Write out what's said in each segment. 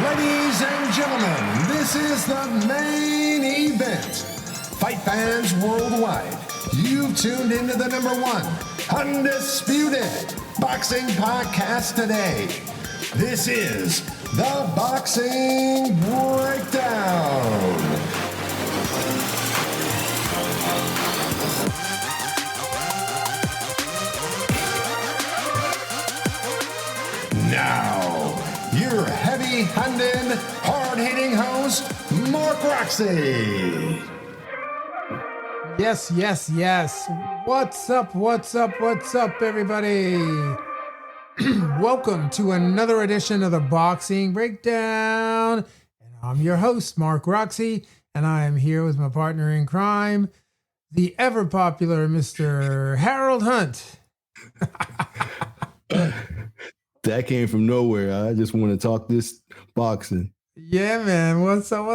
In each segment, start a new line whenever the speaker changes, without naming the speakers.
Ladies and gentlemen, this is the main event. Fight fans worldwide, you've tuned into the #1 undisputed boxing podcast today. This is the Boxing Breakdown. Now, your heavy-handed, hard-hitting host, Mark Roxey.
Yes. What's up, everybody? Welcome to another edition of the Boxing Breakdown. And I'm your host, Mark Roxey, and I am here with my partner in crime, the ever-popular Mr. Harold Hunt.
That came from nowhere. I just want to talk this boxing.
Yeah, man. What's up?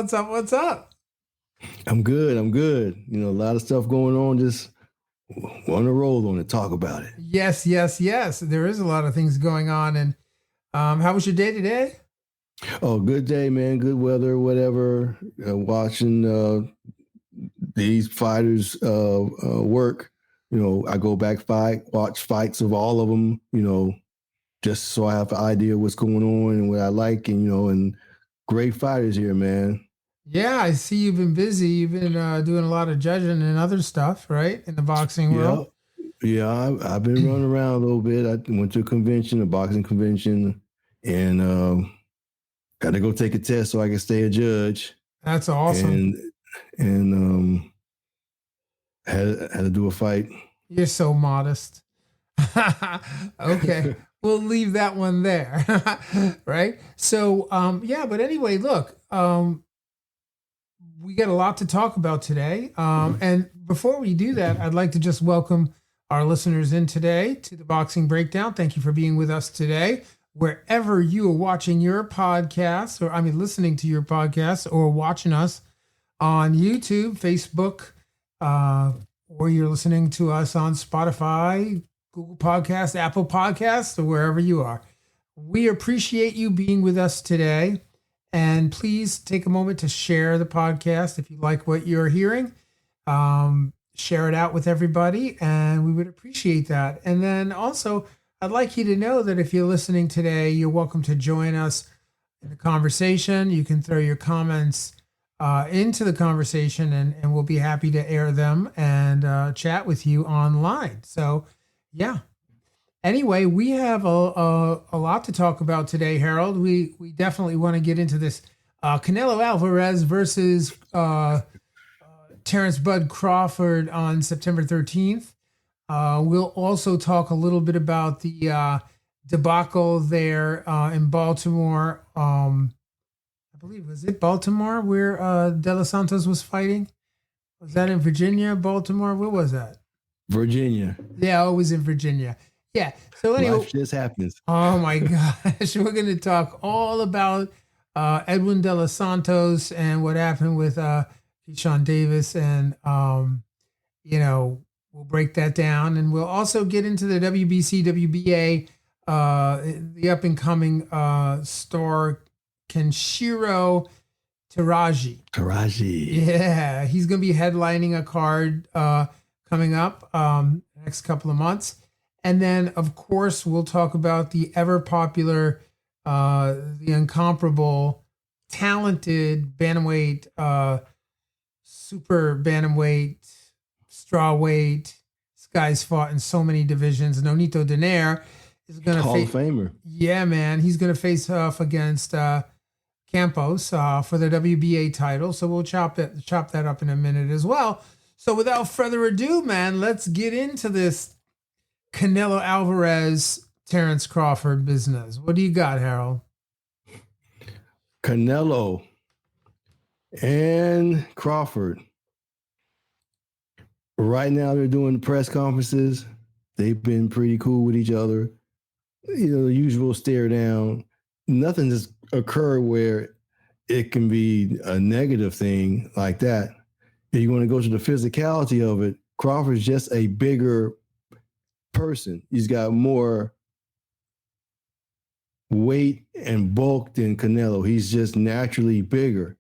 I'm good. You know, a lot of stuff going on. Just want to roll on it, talk about it.
Yes. There is a lot of things going on. And how was your day today?
Oh, good day, man. Good weather, whatever. Watching these fighters work. You know, I go back watch fights of all of them, you know, just so I have an idea of what's going on and what I like, and, you know, and great fighters here, man.
Yeah, I see you've been busy. You've been doing a lot of judging and other stuff, right, in the boxing world?
Yeah, I've been running around a little bit. I went to a boxing convention, and got to go take a test so I can stay a judge.
That's awesome.
And had to do a fight.
You're so modest. Okay. We'll leave that one there, right? So, but anyway, look, we got a lot to talk about today. And before we do that, I'd like to just welcome our listeners in today to the Boxing Breakdown. Thank you for being with us today. Wherever you are watching your podcast, listening to your podcast or watching us on YouTube, Facebook, or you're listening to us on Spotify, Google Podcasts, Apple Podcasts, or wherever you are. We appreciate you being with us today. And please take a moment to share the podcast if you like what you're hearing. Share it out with everybody, and we would appreciate that. And then also, I'd like you to know that if you're listening today, you're welcome to join us in the conversation. You can throw your comments into the conversation, and we'll be happy to air them and chat with you online. So, yeah. Anyway, we have a lot to talk about today, Harold. We definitely want to get into this Canelo Alvarez versus Terrence Bud Crawford on September 13th. We'll also talk a little bit about the debacle there in Baltimore. I believe, was it Baltimore where De Los Santos was fighting? Was that in Virginia, Baltimore? Where was that?
Virginia.
Yeah, it was in Virginia. Yeah. So anyway,
life just happens.
Oh my gosh, we're going to talk all about Edwin De Los Santos and what happened with Keyshawn Davis, and we'll break that down, and we'll also get into the WBC, WBA, the up and coming star Kenshiro Taraji. Yeah, he's going to be headlining a card coming up next couple of months. And then, of course, we'll talk about the ever-popular, the incomparable, talented bantamweight, super bantamweight, strawweight. This guy's fought in so many divisions. Nonito Donaire is going to
face... Hall of Famer.
Yeah, man. He's going to face off against Campos for the WBA title. So we'll chop that up in a minute as well. So without further ado, man, let's get into this Canelo Alvarez, Terrence Crawford business. What do you got, Harold?
Canelo and Crawford. Right now, they're doing press conferences. They've been pretty cool with each other. You know, the usual stare down. Nothing has occurred where it can be a negative thing like that. If you want to go to the physicality of it, Crawford's just a bigger person. He's got more weight and bulk than Canelo. He's just naturally bigger.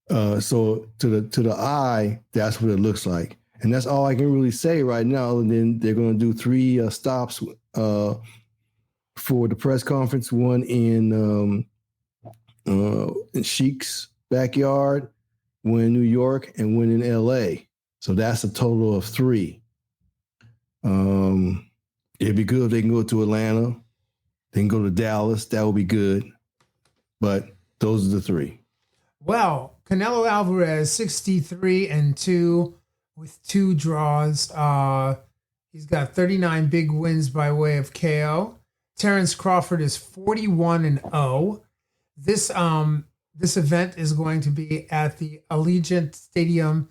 So to the eye, that's what it looks like. And that's all I can really say right now. And then they're going to do 3 stops for the press conference, one in Sheik's backyard, one in New York, and one in LA. So that's a total of 3. It'd be good if they can go to Atlanta. They can go to Dallas. That would be good. But those are the 3.
Well, Canelo Alvarez, 63-2 with 2 draws. He's got 39 big wins by way of KO. Terrence Crawford is 41-0. This event is going to be at the Allegiant Stadium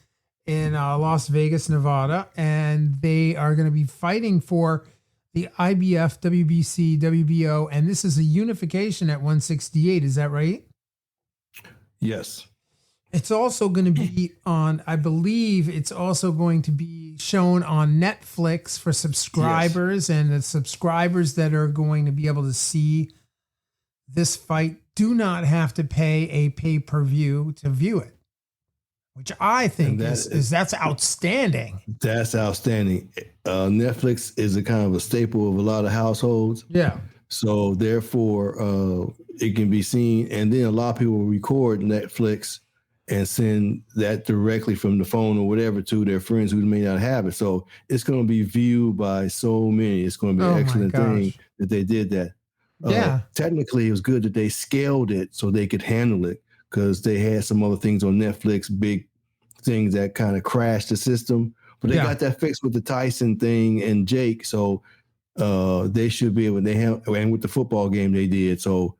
in Las Vegas, Nevada, and they are going to be fighting for the IBF, WBC, WBO, and this is a unification at 168. Is that right?
Yes.
It's also going to be on, I believe it's also going to be shown on Netflix for subscribers, yes. And the subscribers that are going to be able to see this fight do not have to pay a pay-per-view to view it, which I think that's outstanding. That's
outstanding. Netflix is a kind of a staple of a lot of households.
Yeah.
So therefore, it can be seen. And then a lot of people record Netflix and send that directly from the phone or whatever to their friends who may not have it. So it's going to be viewed by so many. It's going to be an excellent thing that they did that.
Yeah.
Technically, it was good that they scaled it so they could handle it, because they had some other things on Netflix, big things that kind of crashed the system. But they got that fixed with the Tyson thing and Jake. So they should be able to, and with the football game they did. So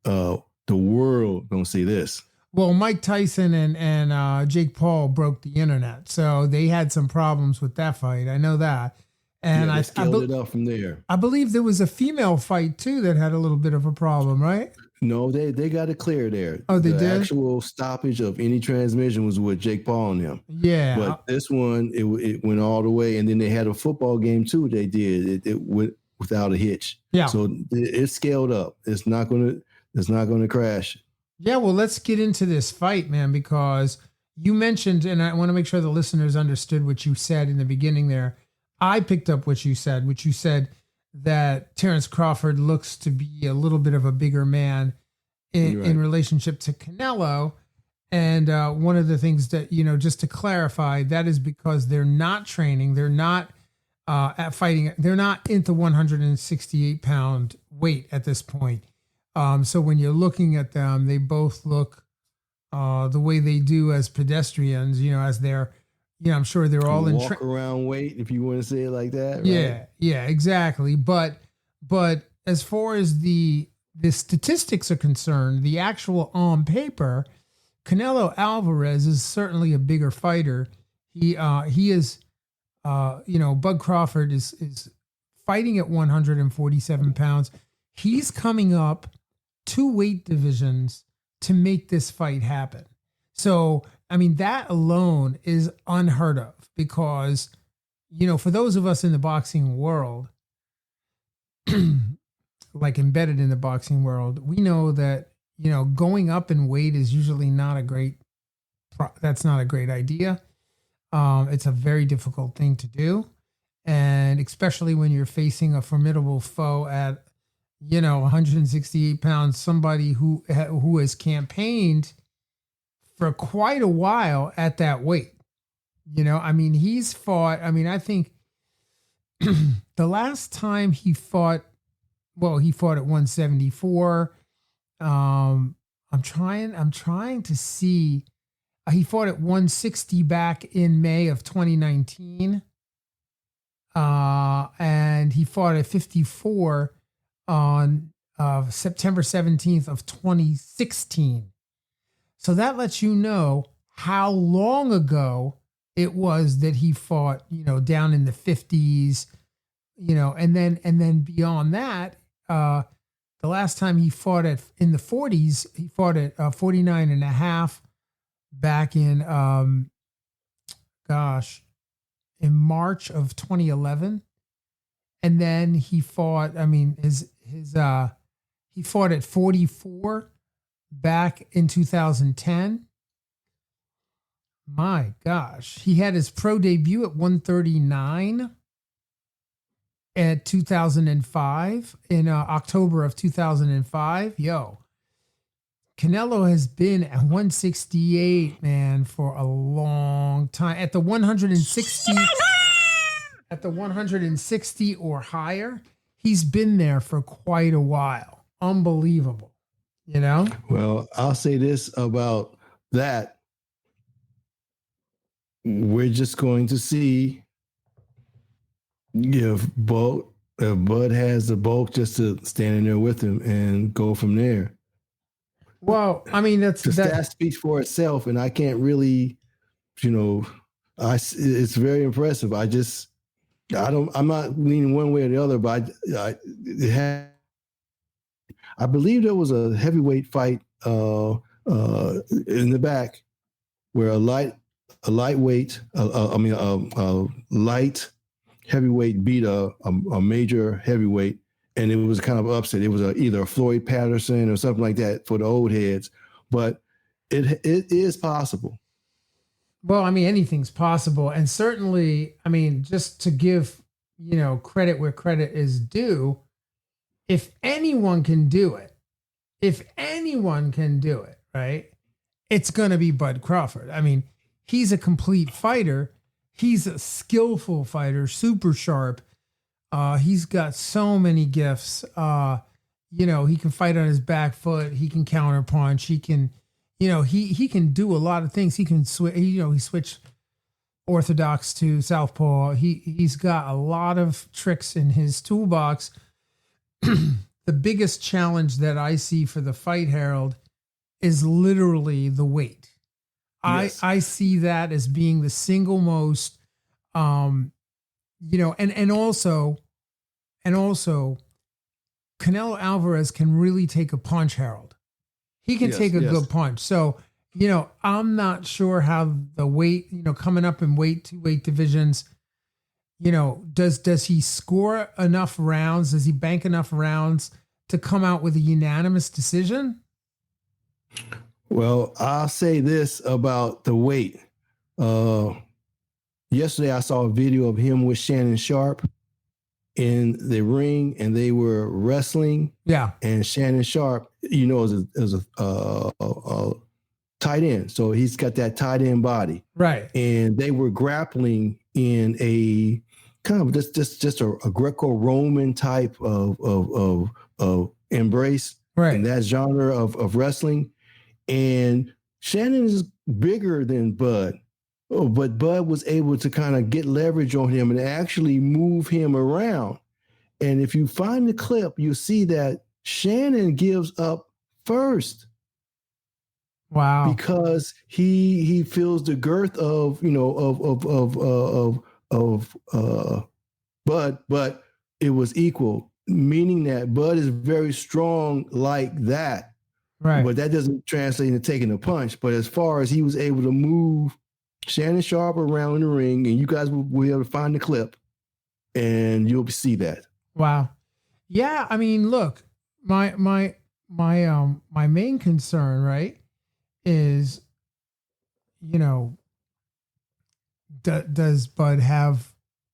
the world going to see this.
Well, Mike Tyson and Jake Paul broke the internet, so they had some problems with that fight. I know that, and
I scaled it up from there.
I believe there was a female fight too that had a little bit of a problem, right?
No, they got it clear there.
Oh, they did?
The actual stoppage of any transmission was with Jake Paul and him.
Yeah,
but this one it went all the way, and then they had a football game too. They did it went without a hitch.
Yeah,
so it's scaled up. It's not gonna crash.
Yeah, well, let's get into this fight, man, because you mentioned, and I want to make sure the listeners understood what you said in the beginning there. I picked up what you said that Terrence Crawford looks to be a little bit of a bigger man in relationship to Canelo. And one of the things that, just to clarify, that is because they're not training. They're not at fighting. They're not into 168-pound weight at this point. So when you're looking at them, they both look the way they do as pedestrians, as they're, I'm sure they're all in
walk around weight, if you want to say it like that. Right?
Yeah, exactly. But as far as the statistics are concerned, the actual on paper, Canelo Alvarez is certainly a bigger fighter. He is, Bud Crawford is fighting at 147 pounds. He's coming up 2 weight divisions to make this fight happen. So, I mean, that alone is unheard of because, for those of us in the boxing world, like embedded in the boxing world, we know that, going up in weight is usually not a great idea. It's a very difficult thing to do. And especially when you're facing a formidable foe at 168 pounds, somebody who has campaigned for quite a while at that weight. He's fought. I think the last time he fought at 174. I'm trying to see. He fought at 160 back in May of 2019. And he fought at 54 on September 17th of 2016. So that lets you know how long ago it was that he fought, down in the 50s, and then beyond that, the last time he fought in the 40s, he fought at 49 and a half back in, in March of 2011. And then he fought, He fought at 44 back in 2010. My gosh. He had his pro debut at 139 at 2005 in October of 2005. Yo, Canelo has been at 168, man, for a long time. At the 160 or higher, he's been there for quite a while. Unbelievable, you know?
Well, I'll say this about that. We're just going to see if Bud has the bulk just to stand in there with him and go from there.
Well, I mean, that
speaks for itself, and I can't really, it's very impressive. I'm not leaning one way or the other, but I believe there was a heavyweight fight in the back where a light heavyweight beat a major heavyweight, and it was kind of upset. It was either a Floyd Patterson or something like that for the old heads, but it is possible.
Well, I mean, anything's possible, and certainly, I mean, just to give credit where credit is due, if anyone can do it, right, it's gonna be Bud Crawford. I mean, he's a complete fighter. He's a skillful fighter, super sharp. He's got so many gifts. He can fight on his back foot. He can counterpunch. He can, he can do a lot of things. He can switch. He switched orthodox to southpaw. He's got a lot of tricks in his toolbox. The biggest challenge that I see for the fight, Harold, is literally the weight. Yes. I see that as being the single most, and also Canelo Alvarez can really take a punch, Harold. He can take a good punch. So, I'm not sure how the weight, coming up in two weight divisions, does he score enough rounds? Does he bank enough rounds to come out with a unanimous decision?
Well, I'll say this about the weight. Yesterday, I saw a video of him with Shannon Sharp in the ring, and they were wrestling.
Yeah. And
Shannon Sharp, is a tight end. So he's got that tight end body.
Right.
And they were grappling in a kind of just a Greco-Roman type of embrace.
Right.
In that genre of wrestling. And Shannon is bigger than Bud, but Bud was able to kind of get leverage on him and actually move him around. And if you find the clip, you'll see that Shannon gives up first.
Wow!
Because he feels the girth of Bud, but it was equal, meaning that Bud is very strong like that.
Right.
But that doesn't translate into taking a punch. But as far as he was able to move Shannon Sharp around the ring, and you guys will be able to find the clip, and you'll see that.
Wow. Yeah, I mean, look, my main concern, right, is, does Bud have,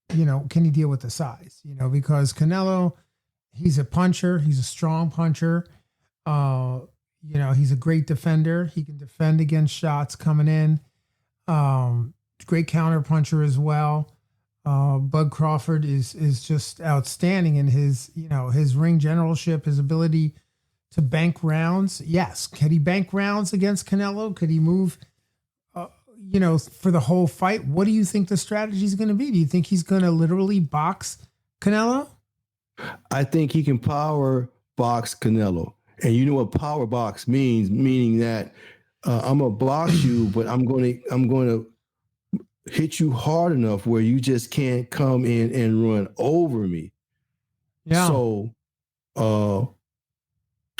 can he deal with the size? Because Canelo, he's a puncher, he's a strong puncher. He's a great defender. He can defend against shots coming in. Great counter puncher as well. Bud Crawford is just outstanding in his ring generalship, his ability to bank rounds. Yes. Could he bank rounds against Canelo? Could he move, for the whole fight? What do you think the strategy is going to be? Do you think he's going to literally box Canelo?
I think he can power box Canelo. And you know what power box means, meaning that I'm gonna box you, but I'm going to hit you hard enough where you just can't come in and run over me.
Yeah.
So,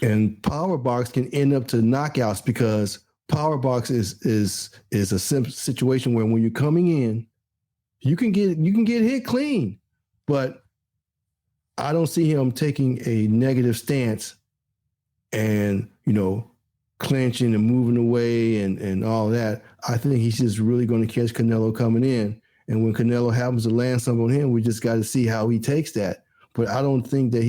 and power box can end up to knockouts, because power box is a situation where when you're coming in, you can get hit clean, but I don't see him taking a negative stance and, clenching and moving away and all that, I think he's just really going to catch Canelo coming in. And when Canelo happens to land something on him, we just got to see how he takes that. But I don't think that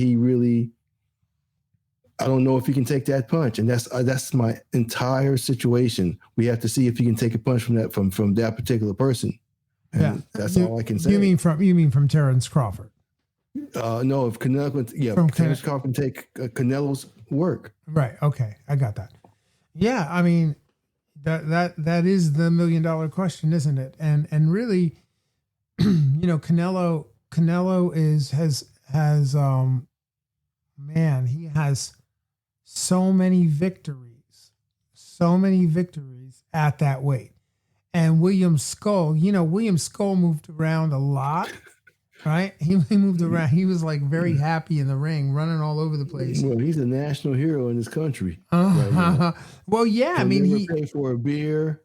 I don't know if he can take that punch. And that's my entire situation. We have to see if he can take a punch from that particular person. And that's all I can say.
You mean from Terrence Crawford?
No, if Canelo, Terrence Crawford can take Canelo's work. Right.
Okay. I got that. Yeah. I mean, that is the $1 million question, isn't it? And really, Canelo has he has so many victories at that weight. And William Skull moved around a lot, right? He moved around. He was like very happy in the ring, running all over the place.
Well, he's a national hero in this country.
Right. Well, yeah, I mean, he
paid for a beer.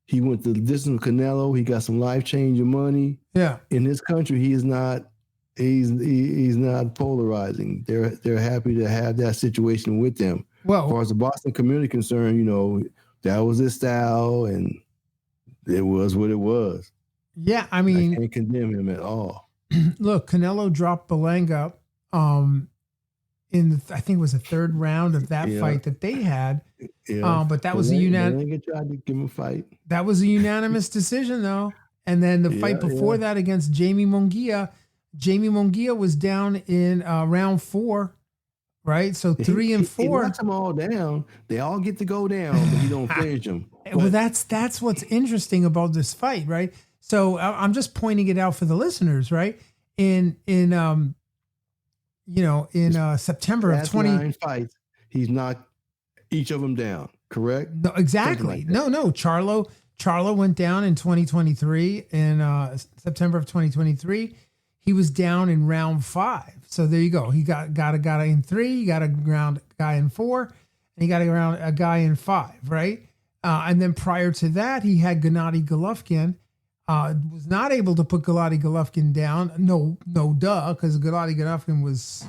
He went to listen to Canelo. He got some life-changing money.
Yeah.
In this country, he's not polarizing. They're happy to have that situation with them.
Well,
as far as the Boston community concerned, that was his style, and it was what it was.
Yeah, I mean,
I can't condemn him at all.
Look, Canelo dropped Belanga in I think it was the third round of that fight that they had.
Yeah.
But that was a unanimous.
Belanga tried to give him a fight.
That was a unanimous decision, though. And then the fight before that against Jamie Munguia was down in round 4, right? So 3 and 4.
He knocks them all down. They all get to go down, but he don't finish them.
Well, that's what's interesting about this fight, right? So I'm just pointing it out for the listeners, right? In September of 20
fights, he's knocked each of them down. Correct?
No, exactly. Like no. Charlo went down in 2023 in September of 2023. He was down in round 5. So there you go. He got a guy in 3, he got a guy in 4, and he got a guy in 5, right? And then prior to that, he had Gennady Golovkin. Was not able to put Gennady Golovkin down. No, because Gennady Golovkin was,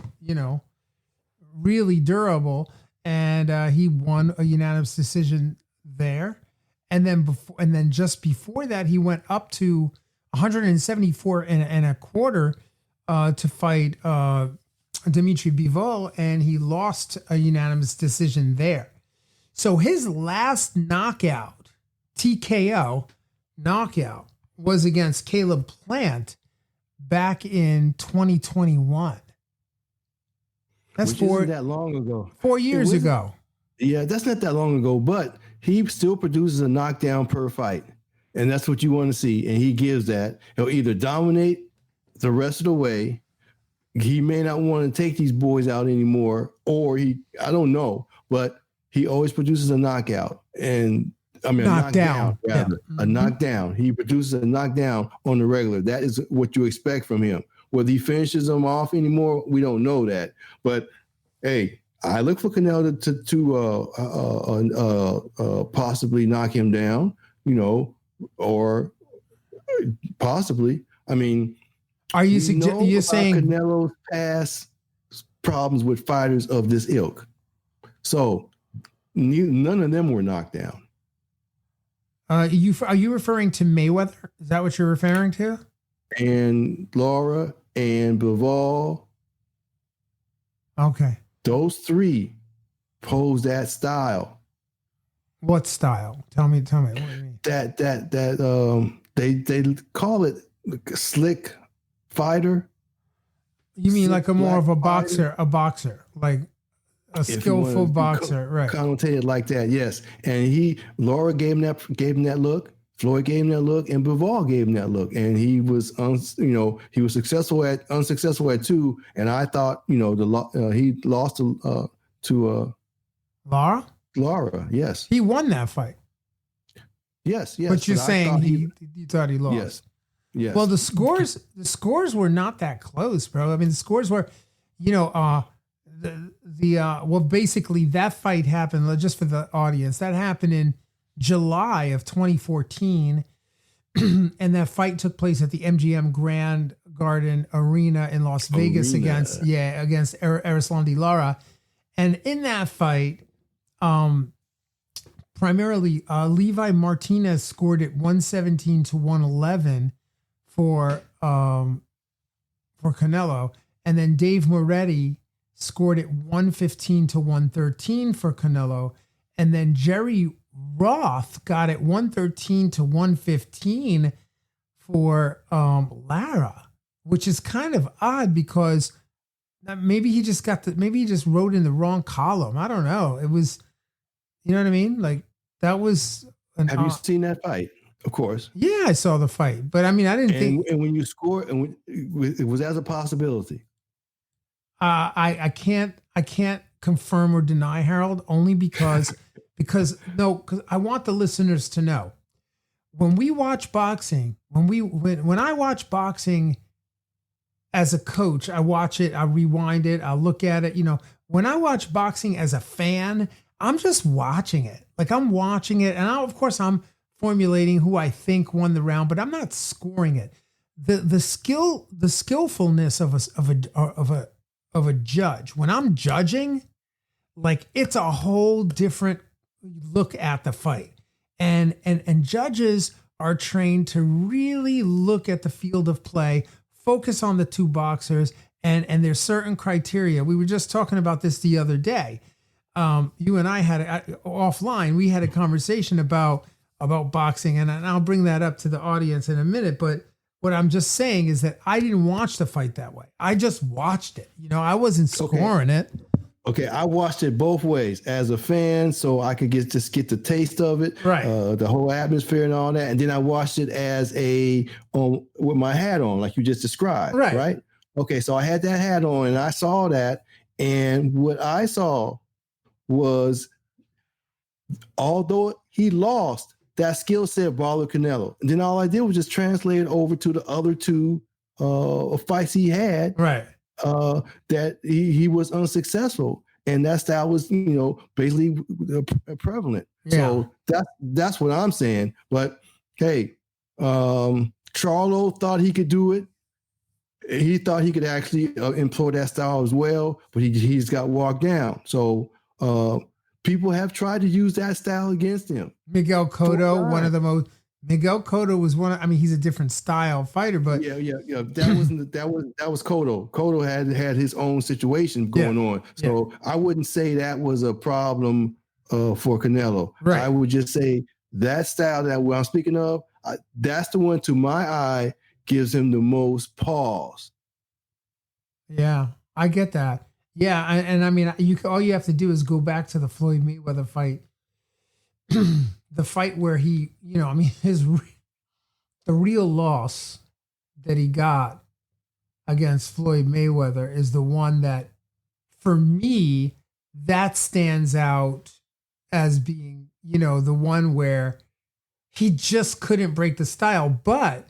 really durable, and he won a unanimous decision there. And then just before that, he went up to 174 and a quarter to fight Dimitri Bivol, and he lost a unanimous decision there. So his last knockout, TKO knockout, was against Caleb Plant back in 2021. That's
isn't that long ago.
4 years ago.
Yeah, that's not that long ago, but he still produces a knockdown per fight. And that's what you want to see. And he gives that. He'll either dominate the rest of the way. He may not want to take these boys out anymore, or I don't know, but he always produces a knockout. And a knockdown. A knockdown. He produces a knockdown on the regular. That is what you expect from him. Whether he finishes them off anymore, we don't know that. But hey, I look for Canelo to possibly knock him down, or possibly. I mean,
are you you're saying
Canelo's past problems with fighters of this ilk? So none of them were knocked down.
Are you referring to Mayweather? Is that what you're referring to?
And Lara and Bivol.
Okay.
Those 3 pose that style.
What style? Tell me. What do you mean?
They call it slick fighter.
You mean like more of a boxer, like a skillful boxer, right?
Connotated like that, yes. And Lara gave him that look. Floyd gave him that look, and Bivol gave him that look. And he was, he was unsuccessful at 2. And I thought, he lost to
Lara.
Lara, yes.
He won that fight.
Yes.
But you're saying you thought he lost.
Yes.
Well, the scores were not that close, bro. I mean, the scores were, basically that fight happened, just for the audience, that happened in July of 2014. And that fight took place at the MGM Grand Garden Arena in Las Vegas against Erislandy Lara. And in that fight, primarily Levi Martinez scored it 117 to 111 for Canelo, and then Dave Moretti scored it 115 to 113 for Canelo, and then Jerry Roth got it 113 to 115 for Lara, which is kind of odd because maybe he just wrote in the wrong column. I don't know. It was, you know what I mean? Like that was.
Have you seen that fight? Of course.
Yeah, I saw the fight, but I mean, I didn't think.
And when you score, and it was as a possibility.
I can't confirm or deny, Harold, only because I want the listeners to know when we watch boxing, when I watch boxing as a coach, I watch it, I rewind it, I look at it. You know, when I watch boxing as a fan, I'm just watching it. Like I'm watching it, and of course I'm formulating who I think won the round, but I'm not scoring it. The skillfulness of a judge. When I'm judging, like it's a whole different look at the fight. And judges are trained to really look at the field of play, focus on the two boxers, and there's certain criteria. We were just talking about this the other day. You and I had offline, we had a conversation about boxing, and I'll bring that up to the audience in a minute, but what I'm just saying is that I didn't watch the fight that way. I just watched it. You know, I wasn't scoring it.
Okay, I watched it both ways as a fan, so I could get the taste of it,
right?
The whole atmosphere and all that, and then I watched it as with my hat on, like you just described, right? Okay, so I had that hat on, and I saw that, and what I saw was, although he lost, that skill set bothered Canelo. And then all I did was just translate it over to the other two fights he had.
Right.
That he was unsuccessful. And that style was, basically prevalent. Yeah. So that's what I'm saying. But hey, Charlo thought he could do it. He thought he could actually employ that style as well, but he's got walked down. So people have tried to use that style against him.
Miguel Cotto, Miguel Cotto was he's a different style fighter, but
yeah. That was Cotto. Cotto had his own situation going on. So I wouldn't say that was a problem for Canelo.
Right.
I would just say that style that I'm speaking of, that's the one to my eye gives him the most pause.
Yeah, I get that. Yeah, and I mean, all you have to do is go back to the Floyd Mayweather fight, the fight where he, the real loss that he got against Floyd Mayweather is the one that, for me, that stands out as being, the one where he just couldn't break the style, but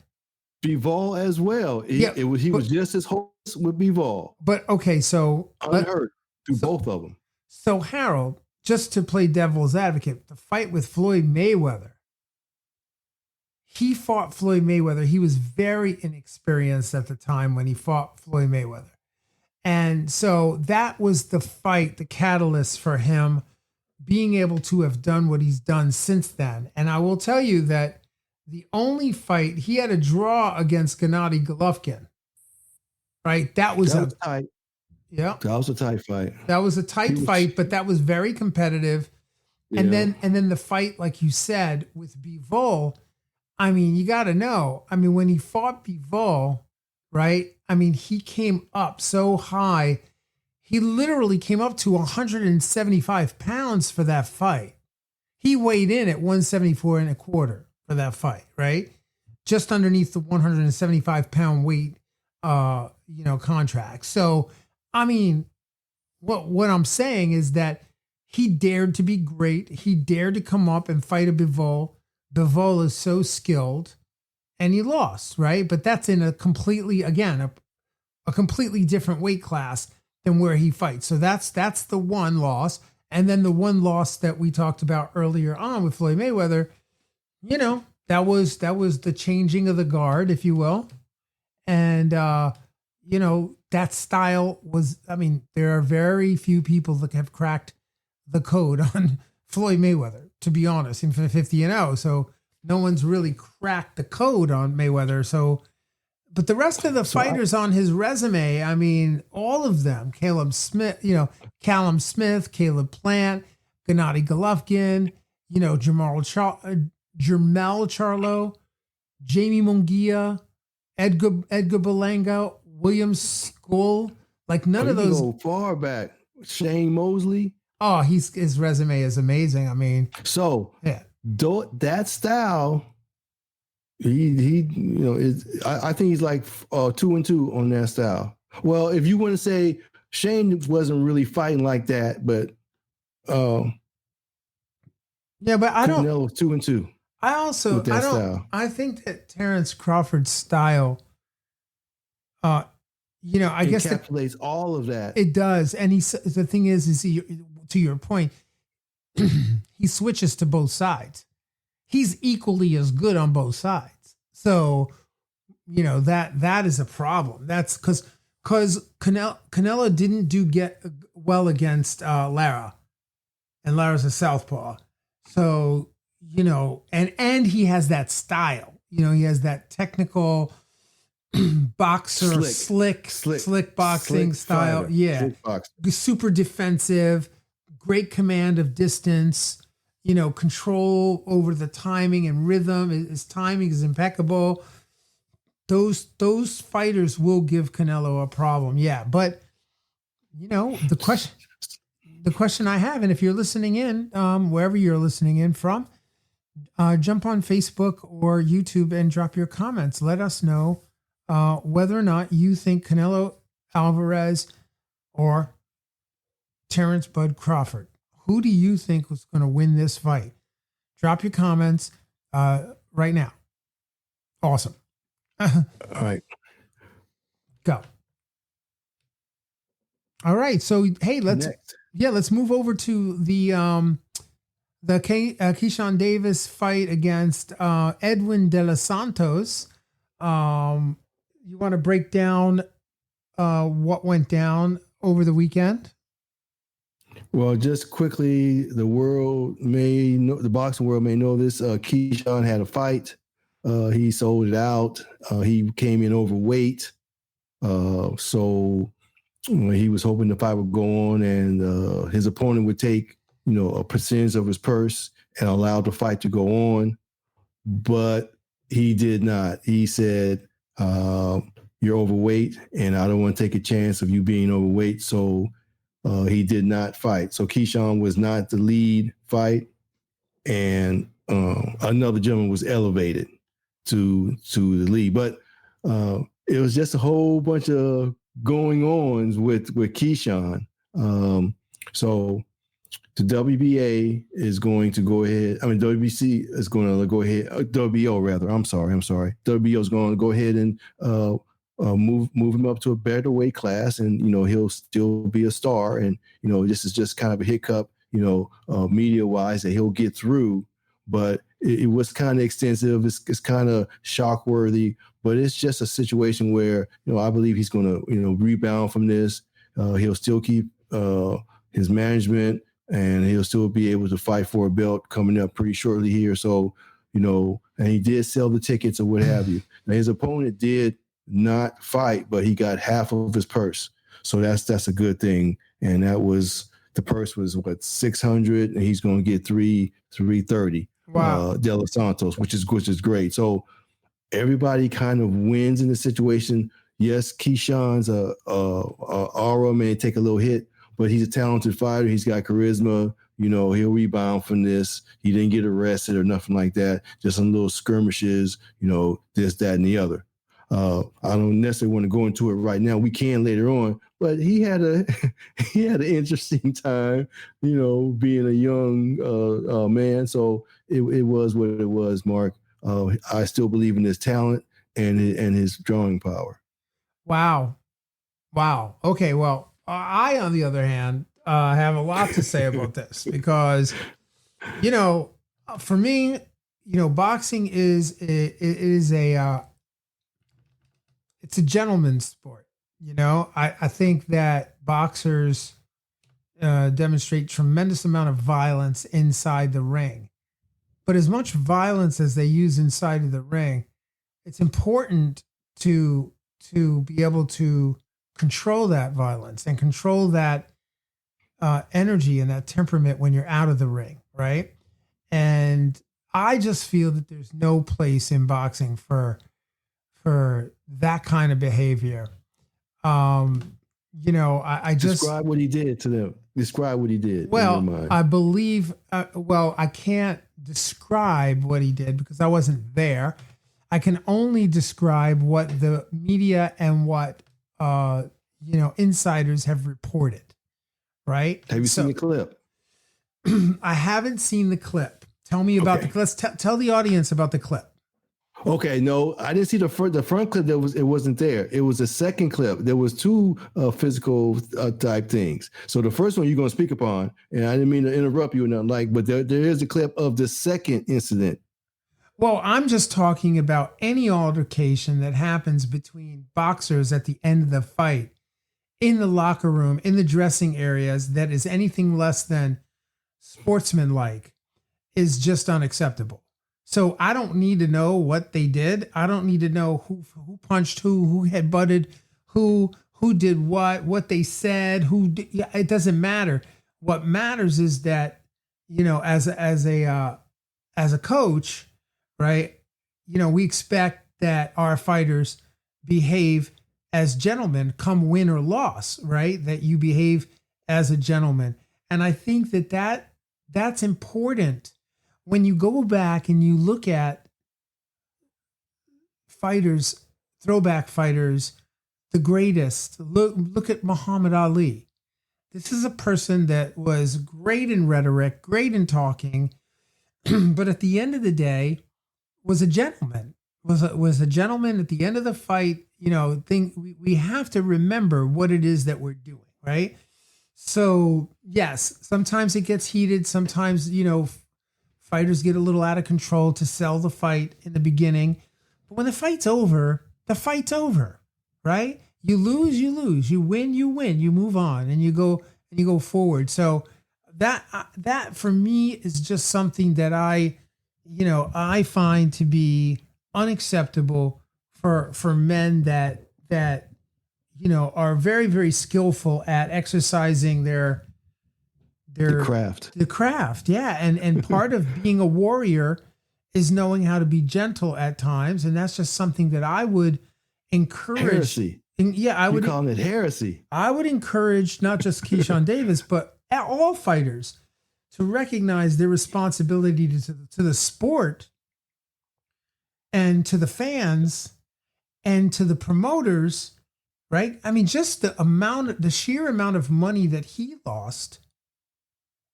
Bivol as well. He was just as hopeless with Bivol.
But okay, so
unhurt through both of them.
So Harold, just to play devil's advocate, the fight with Floyd Mayweather, he fought Floyd Mayweather. He was very inexperienced at the time when he fought Floyd Mayweather. And so that was the fight, the catalyst for him being able to have done what he's done since then. And I will tell you that the only fight, he had a draw against Gennady Golovkin, right? That was
tight.
Yeah.
That was a tight fight.
That was a tight fight, but that was very competitive. Yeah. And then the fight, like you said, with Bivol, you got to know, when he fought Bivol, right? He came up so high. He literally came up to 175 pounds for that fight. He weighed in at 174 and a quarter for that fight, right? Just underneath the 175 pound weight, contract. So, what I'm saying is that he dared to be great. He dared to come up and fight a Bivol. Bivol is so skilled, and he lost, right? But that's in a completely, again, a completely different weight class than where he fights. So that's the one loss. And then the one loss that we talked about earlier on with Floyd Mayweather, that was the changing of the guard, if you will. And, that style was, I mean, there are very few people that have cracked the code on Floyd Mayweather, to be honest, in 50-0. So no one's really cracked the code on Mayweather. So, but the rest of the fighters on his resume, I mean, all of them, Callum Smith, Caleb Plant, Gennady Golovkin, Jermell Charlo, Jamie Munguia, Edgar Berlanga, William Skull, like none of those.
Go far back. Shane Mosley.
Oh, his resume is amazing. I mean,
so
yeah,
that style, I think he's like 2-2 on that style. Well, if you want to say Shane wasn't really fighting like that, but
yeah, but I don't.
Canelo 2-2.
Style. I think that Terrence Crawford's style, I guess
encapsulates all of that.
It does, and the thing is he, to your point, he switches to both sides. He's equally as good on both sides. So, that is a problem. That's because Canelo didn't get well against Lara, and Lara's a southpaw. So, and he has that style. He has that technical boxer, slick boxing style.
Fighter,
yeah. Super defensive, great command of distance, control over the timing and rhythm. His timing is impeccable. Those fighters will give Canelo a problem. Yeah. But, the question I have, and if you're listening in, wherever you're listening in from, jump on Facebook or YouTube and drop your comments. Let us know whether or not you think Canelo Alvarez or Terrence Bud Crawford. Who do you think was going to win this fight? Drop your comments right now. Awesome.
All right.
Go. All right. So, hey, let's move over to the Keyshawn Davis fight against Edwin De Los Santos. You want to break down what went down over the weekend?
Well, just quickly, the boxing world may know this. Keyshawn had a fight. He sold it out. He came in overweight. So he was hoping the fight would go on and his opponent would take, a percentage of his purse and allow the fight to go on. But he did not. He said, you're overweight and I don't want to take a chance of you being overweight. So he did not fight. So Keyshawn was not the lead fight. And another gentleman was elevated to the lead. But it was just a whole bunch of going ons with Keyshawn. So the WBA is going to go ahead. WBC is going to go ahead. WBO rather. I'm sorry. WBO is going to go ahead and move him up to a better weight class, and he'll still be a star. And this is just kind of a hiccup, media wise that he'll get through. But it was kind of extensive. It's kind of shock worthy. But it's just a situation where I believe he's going to rebound from this. He'll still keep his management. And he'll still be able to fight for a belt coming up pretty shortly here. So, and he did sell the tickets or what have you. Now, his opponent did not fight, but he got half of his purse. So that's a good thing. And the purse was what, 600, and he's going to get 330.
Wow.
De Los Santos, which is great. So everybody kind of wins in the situation. Yes, Keyshawn's aura may take a little hit, but he's a talented fighter. He's got charisma. He'll rebound from this. He didn't get arrested or nothing like that. Just some little skirmishes, this, that, and the other. I don't necessarily want to go into it right now. We can later on, but he had an interesting time, being a young man. So it was what it was, Mark. I still believe in his talent and his drawing power.
Wow. Okay. Well, I, on the other hand, have a lot to say about this because, for me, boxing is a it's a gentleman's sport. I think that boxers demonstrate tremendous amount of violence inside the ring. But as much violence as they use inside of the ring, it's important to be able to control that violence and control that energy and that temperament when you're out of the ring, right? And I just feel that there's no place in boxing for that kind of behavior. I just
describe what he did to them. Describe what he did.
Well, I believe. I can't describe what he did because I wasn't there. I can only describe what the media and what insiders have reported. Right?
Have you seen the clip?
I haven't seen the clip. Tell me about the clip. Let's tell the audience about the clip.
Okay, no, I didn't see the front clip. It wasn't there. It was a second clip. There was two physical type things. So the first one you're going to speak upon, and I didn't mean to interrupt you or nothing but there is a clip of the second incident.
Well, I'm just talking about any altercation that happens between boxers at the end of the fight, in the locker room, in the dressing areas, that is anything less than sportsmanlike, is just unacceptable. So I don't need to know what they did. I don't need to know who punched who headbutted who did what they said, it doesn't matter. What matters is that, as a coach, right? We expect that our fighters behave as gentlemen, come win or loss, right? That you behave as a gentleman. And I think that's important. When you go back and you look at fighters, throwback fighters, the greatest, look at Muhammad Ali. This is a person that was great in rhetoric, great in talking, but at the end of the day, was a gentleman. Was a gentleman at the end of the fight. We have to remember what it is that we're doing, right? So yes, sometimes it gets heated. Sometimes, fighters get a little out of control to sell the fight in the beginning. But when the fight's over, right? You lose, you lose. You win, you win. You move on and you go forward. So that for me is just something that I find to be unacceptable for men that are very, very skillful at exercising their craft. Yeah. And part of being a warrior is knowing how to be gentle at times. And that's just something that I would encourage.
Heresy.
I would
call it heresy.
I would encourage not just Keyshawn Davis, but all fighters to recognize their responsibility to the sport and to the fans and to the promoters, right? I mean, just the sheer amount of money that he lost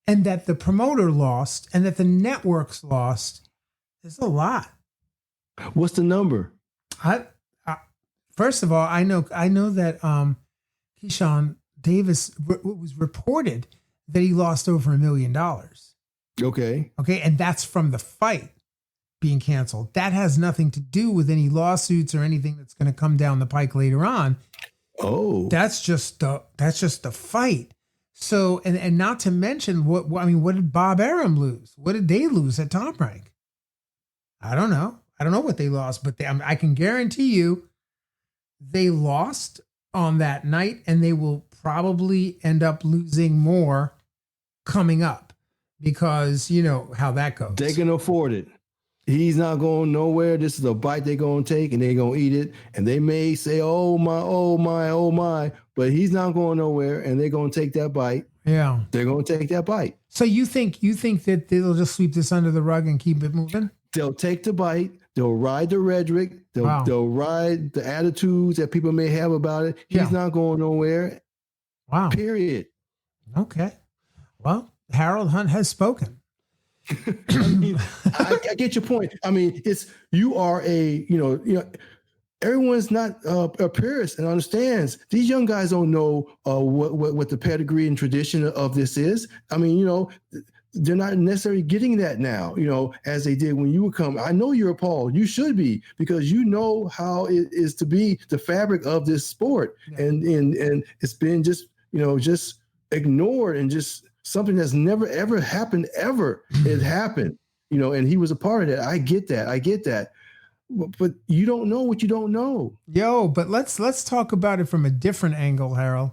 and that the promoter lost and that the networks lost is a lot.
What's the number?
First of all, I know that Keyshawn Davis was reported that he lost over $1 million.
Okay.
And that's from the fight being canceled. That has nothing to do with any lawsuits or anything that's going to come down the pike later on.
Oh,
that's just the fight. So, and not to mention what did Bob Arum lose? What did they lose at Top Rank? I don't know. I don't know what they lost, but I can guarantee you they lost on that night, and they will probably end up losing more coming up because you know how that goes.
They can afford it. He's not going nowhere. This is a bite they're going to take, and they're going to eat it. And they may say, oh, my, oh, my, oh, my. But he's not going nowhere, and they're going to take that bite.
Yeah.
They're going to take that bite.
So you think that they'll just sweep this under the rug and keep it moving?
They'll take the bite. They'll ride the rhetoric. They'll ride the attitudes that people may have about it. He's not going nowhere.
Wow.
Period.
Okay. Well, Harold Hunt has spoken.
I get your point. I mean, you are everyone's not a purist and understands. These young guys don't know what the pedigree and tradition of this is. I mean, they're not necessarily getting that now, as they did when you would come. I know you're appalled. You should be, because you know how it is to be the fabric of this sport. Yeah. And it's been just ignored, and just something that's never, ever happened, ever. It happened, and he was a part of that. I get that. But you don't know what you don't know.
Yo, but let's talk about it from a different angle, Harold.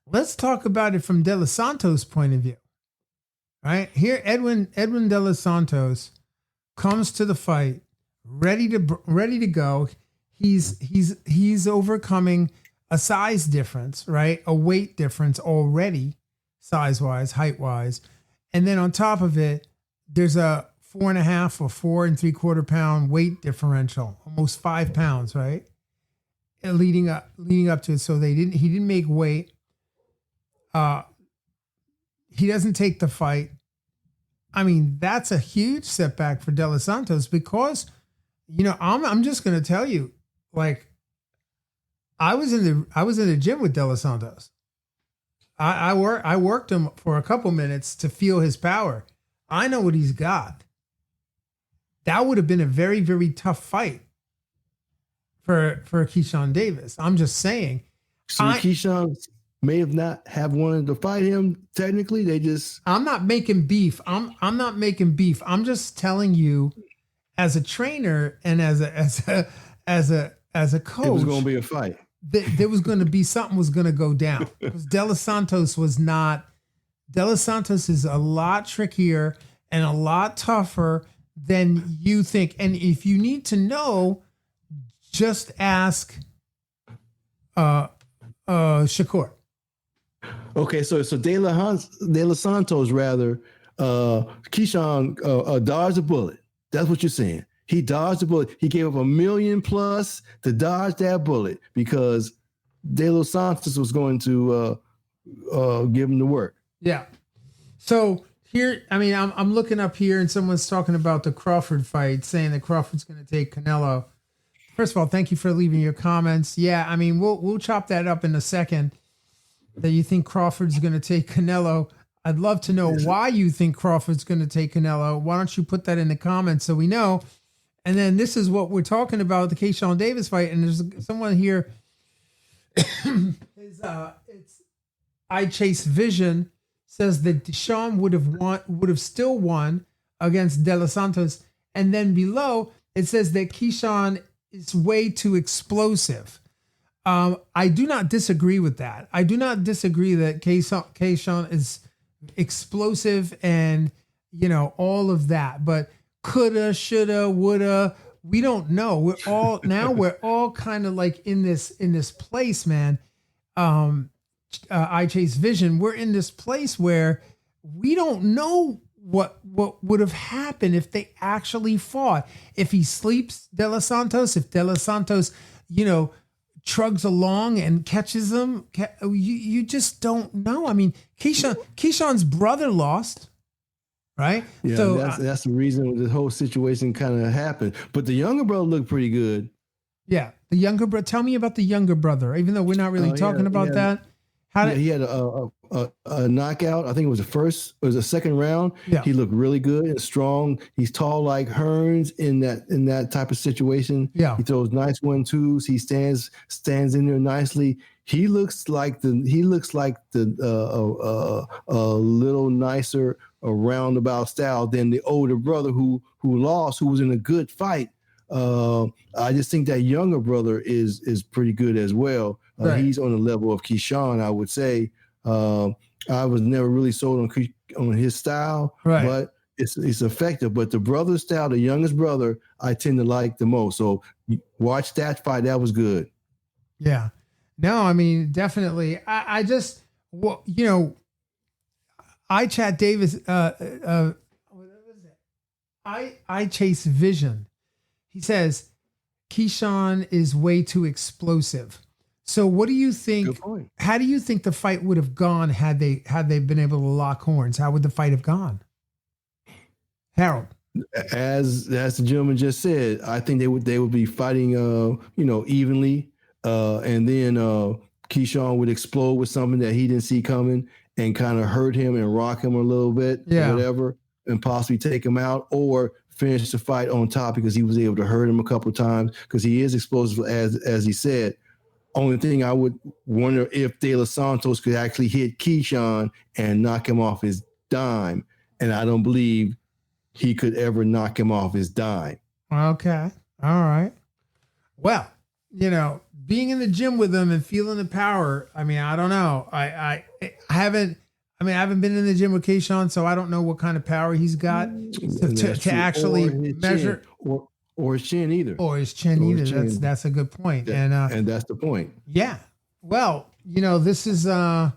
Let's talk about it from De Los Santos' point of view. Right here, Edwin De Los Santos comes to the fight ready to go. He's overcoming a size difference, right? A weight difference already, size-wise, height-wise. And then on top of it, there's a 4.5 or 4 3/4 pound weight differential, almost 5 pounds, right? And leading up to it. So he didn't make weight. He doesn't take the fight. I mean, that's a huge setback for De Los Santos, because, I'm just going to tell you, like, I was in the gym with De Los Santos. I worked him for a couple minutes to feel his power. I know what he's got. That would have been a very, very tough fight for Keyshawn Davis. I'm just saying.
So Keyshawn may have not have wanted to fight him. Technically,
I'm not making beef. I'm not making beef. I'm just telling you, as a trainer and as a coach, it
was going to be a fight.
There was going to be something was going to go down, because De Los Santos was not. De Los Santos is a lot trickier and a lot tougher than you think. And if you need to know, just ask Shakur.
Okay, so De Los Santos, rather, Keyshawn dodged a bullet. That's what you're saying. He dodged a bullet. He gave up $1 million plus to dodge that bullet, because De Los Santos was going to give him the work.
Yeah. So here, I mean, I'm looking up here, and someone's talking about the Crawford fight, saying that Crawford's going to take Canelo. First of all, thank you for leaving your comments. Yeah, I mean, we'll chop that up in a second. That you think Crawford's going to take Canelo. I'd love to know why you think Crawford's going to take Canelo. Why don't you put that in the comments so we know? And then this is what we're talking about, the Keyshawn Davis fight. And there's someone here. It's I Chase Vision says that Deshaun would have still won against De Los Santos. And then below it says that Keyshawn is way too explosive. I do not disagree with that. I do not disagree that Keyshawn is explosive and, all of that. But coulda, shoulda, woulda, we don't know. We're all kind of like in this place, man. I Chase Vision. We're in this place where we don't know what would have happened if they actually fought. If he sleeps De Los Santos, if De Los Santos, trugs along and catches them, you just don't know. I mean, Keyshawn's brother lost, right?
Yeah, so that's the reason the whole situation kind of happened. But the younger brother looked pretty good.
Yeah, the younger brother. Tell me about the younger brother, even though we're not really talking about that.
He had a knockout. I think it was a second round.
Yeah.
He looked really good and strong. He's tall like Hearns in that type of situation.
Yeah.
He throws nice 1-2s. He stands in there nicely. He looks like the little nicer, roundabout style than the older brother who lost, who was in a good fight. I just think that younger brother is pretty good as well. Right. He's on the level of Keyshawn, I would say. I was never really sold on his style,
right,
but it's effective. But the brother style, the youngest brother, I tend to like the most. So watch that fight. That was good.
Yeah. No, I mean, definitely. I just, I Chat Davis, what was it? I Chase Vision. He says, Keyshawn is way too explosive. So what do you think? How do you think the fight would have gone had they been able to lock horns? How would the fight have gone? Harold.
As the gentleman just said, I think they would be fighting evenly. And then Keyshawn would explode with something that he didn't see coming. and kind of hurt him and rock him a little bit, or whatever, and possibly take him out, or finish the fight on top because he was able to hurt him a couple of times because he is explosive, as he said. Only thing I would wonder if De Los Santos could actually hit Keyshawn and knock him off his dime, and I don't believe he could ever knock him off his dime.
Okay, all right. Well, being in the gym with him and feeling the power. I mean, I don't know. I haven't been in the gym with Keyshawn, so I don't know what kind of power he's got to actually measure.
Or his chin either.
That's a good point. And
that's the point.
Yeah. Well, this is a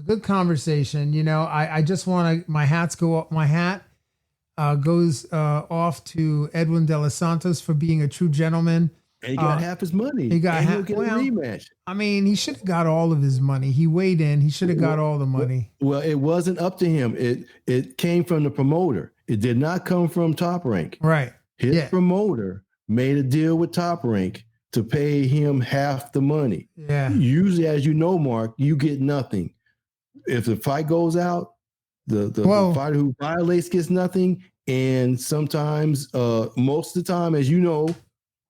good conversation. I just want to, my hat goes off to Edwin De Los Santos for being a true gentleman.
And he got half his money.
He got
half. He'll get a rematch.
I mean, he should have got all of his money. He weighed in. He should have got all the money.
Well, it wasn't up to him. It came from the promoter. It did not come from Top Rank.
Right.
His promoter made a deal with Top Rank to pay him half the money.
Yeah.
Usually, as you know, Mark, you get nothing. If the fight goes out, the fighter who violates gets nothing. And sometimes, most of the time, as you know,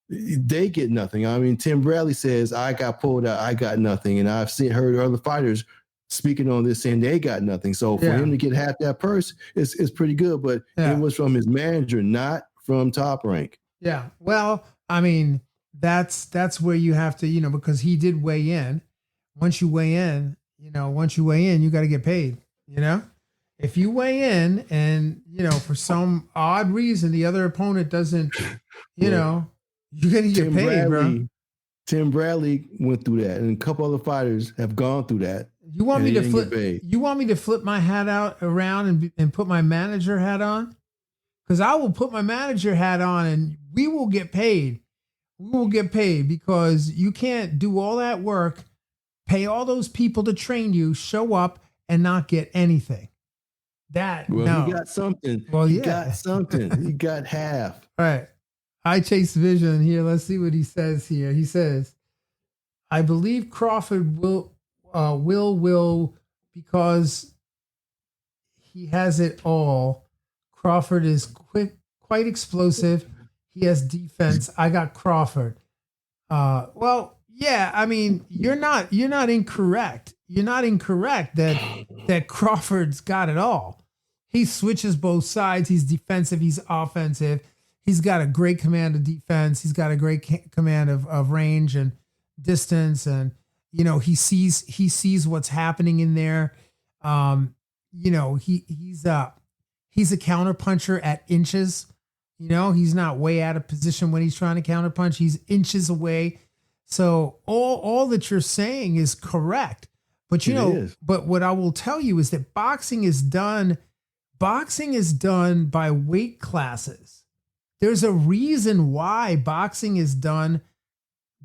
they get nothing. I mean, Tim Bradley says, I got pulled out, I got nothing. And I've heard other fighters speaking on this saying they got nothing. So for him to get half that purse is pretty good. But it was from his manager, not from Top Rank.
Yeah. Well, I mean, that's where you have to, because he did weigh in. Once you weigh in, you got to get paid, If you weigh in and, for some odd reason, the other opponent doesn't, you're going to get paid, bro.
Tim Bradley went through that, and a couple other fighters have gone through that.
You want me to flip my hat out around and put my manager hat on? Because I will put my manager hat on and we will get paid. We will get paid because you can't do all that work, pay all those people to train you, show up and not get anything.
He got something.
Well,
he got something. He got half.
All right. I Chase Vision here. Let's see what he says here. He says, I believe Crawford will because he has it all. Crawford is quite explosive. He has defense. I got Crawford. Well, yeah, I mean, you're not incorrect. You're not incorrect that Crawford's got it all. He switches both sides. He's defensive. He's offensive. He's got a great command of defense. He's got a great command of range and distance. And, he sees what's happening in there. He's a counterpuncher at inches. He's not way out of position when he's trying to counterpunch. He's inches away. So all that you're saying is correct. But but what I will tell you is that boxing is done by weight classes. There's a reason why boxing is done